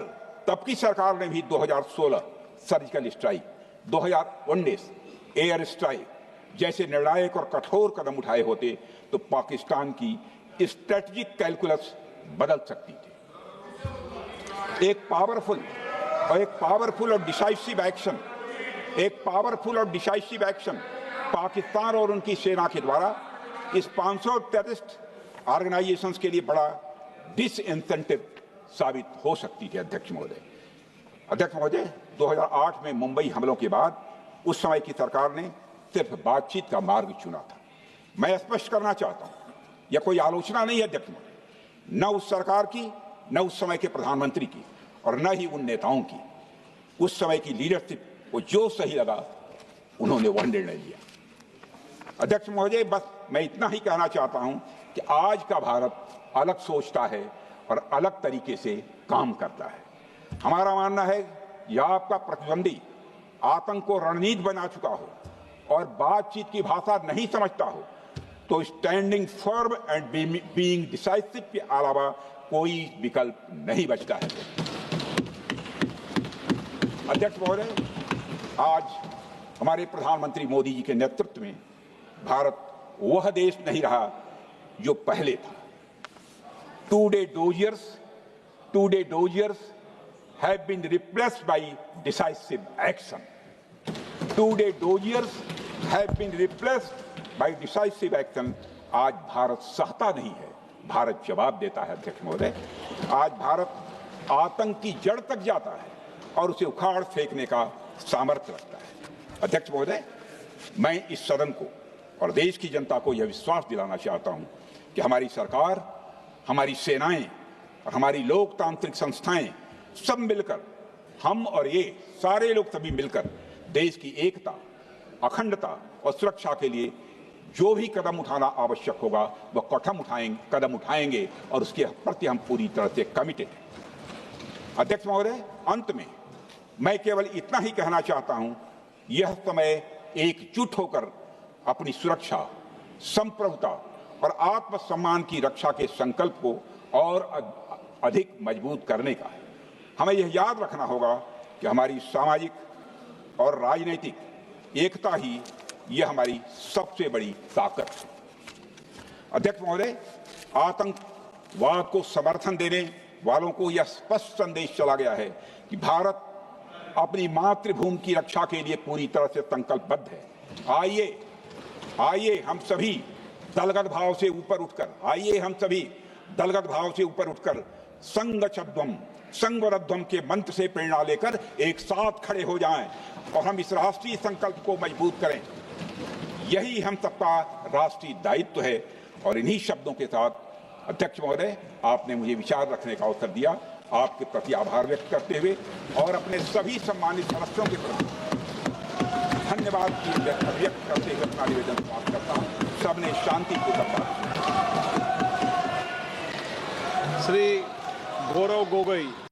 तब की सरकार ने भी 2016 सर्जिकल स्ट्राइक, 2019 एयर स्ट्राइक जैसे निर्णायक और कठोर कदम उठाए होते तो पाकिस्तान की स्ट्रेटेजिक कैलकुलस बदल सकती थी। एक पावरफुल और डिसाइसिव एक्शन पाकिस्तान और उनकी सेना के द्वारा इस 500 टेररिस्ट ऑर्गेनाइजेशंस के लिए बड़ा डिसइंसेंटिव साबित हो सकती थी। अध्यक्ष महोदय, 2008 में मुंबई हमलों के बाद उस समय की सरकार ने सिर्फ बातचीत का मार्ग चुना था। मैं स्पष्ट करना चाहता हूं, यह कोई आलोचना नहीं है अध्यक्ष महोदय, न उस सरकार की, न उस समय के प्रधानमंत्री की, और न ही उन नेताओं की। उस समय की लीडरशिप को जो सही लगा उन्होंने वह निर्णय लिया। अध्यक्ष महोदय, बस मैं इतना ही कहना चाहता हूं कि आज का भारत अलग सोचता है और अलग तरीके से काम करता है। हमारा मानना है यह आपका प्रतिद्वंदी आतंक को रणनीति बना चुका हो और बातचीत की भाषा नहीं समझता हो तो standing firm and being decisive के अलावा कोई विकल्प नहीं बचता है। अध्यक्ष महोदय, आज हमारे प्रधानमंत्री मोदी जी के नेतृत्व में भारत वह देश नहीं रहा जो पहले था। Two-day doziers have been replaced by decisive action. Two-day doziers have been replaced by decisive action. आज भारत सहता नहीं है, भारत जवाब देता है। अध्यक्ष महोदय, आज भारत आतंक की जड़ तक जाता है और उसे उखाड़ फेंकने का सामर्थ्य रखता है। अध्यक्ष महोदय, मैं इस सदन को और देश की जनता को यह विश्वास दिलाना चाहता हूं कि हमारी सरकार, हमारी सेनाएं और हमारी लोकतांत्रिक संस्थाएं सब मिलकर, हम और ये सारे लोग सभी मिलकर देश की एकता, अखंडता और सुरक्षा के लिए जो भी कदम उठाना आवश्यक होगा वह कदम उठाएंगे और उसके प्रति हम पूरी तरह से कमिटेड हैं। अध्यक्ष महोदय, अंत में मैं केवल इतना ही कहना चाहता हूं, यह समय एकजुट होकर अपनी सुरक्षा, संप्रभुता और आत्मसम्मान की रक्षा के संकल्प को और अधिक मजबूत करने का है। हमें यह याद रखना होगा कि हमारी सामाजिक और राजनीतिक एकता ही यह हमारी सबसे बड़ी ताकत है। अध्यक्ष महोदय, आतंकवाद को समर्थन देने वालों को यह स्पष्ट संदेश चला गया है कि भारत अपनी मातृभूमि की रक्षा के लिए पूरी तरह से संकल्पबद्ध है। आइए हम सभी दलगत भाव से ऊपर उठकर संगवरध्वम के मंत्र से प्रेरणा लेकर एक साथ खड़े हो जाएं और हम इस राष्ट्रीय संकल्प को मजबूत करें। यही हम सबका राष्ट्रीय दायित्व है। और इन्हीं शब्दों के साथ अध्यक्ष महोदय, आपने मुझे विचार रखने का अवसर दिया। आपके प्रति आभार व्यक्त करते हुए और अपने सभी सम्मानित सदस्यों के प्रति धन्यवाद की व्यक्त करते हुए अपना निवेदन समाप्त करता हूं। सबने शांतिपूर्वक बात। श्री गौरव गोगोई।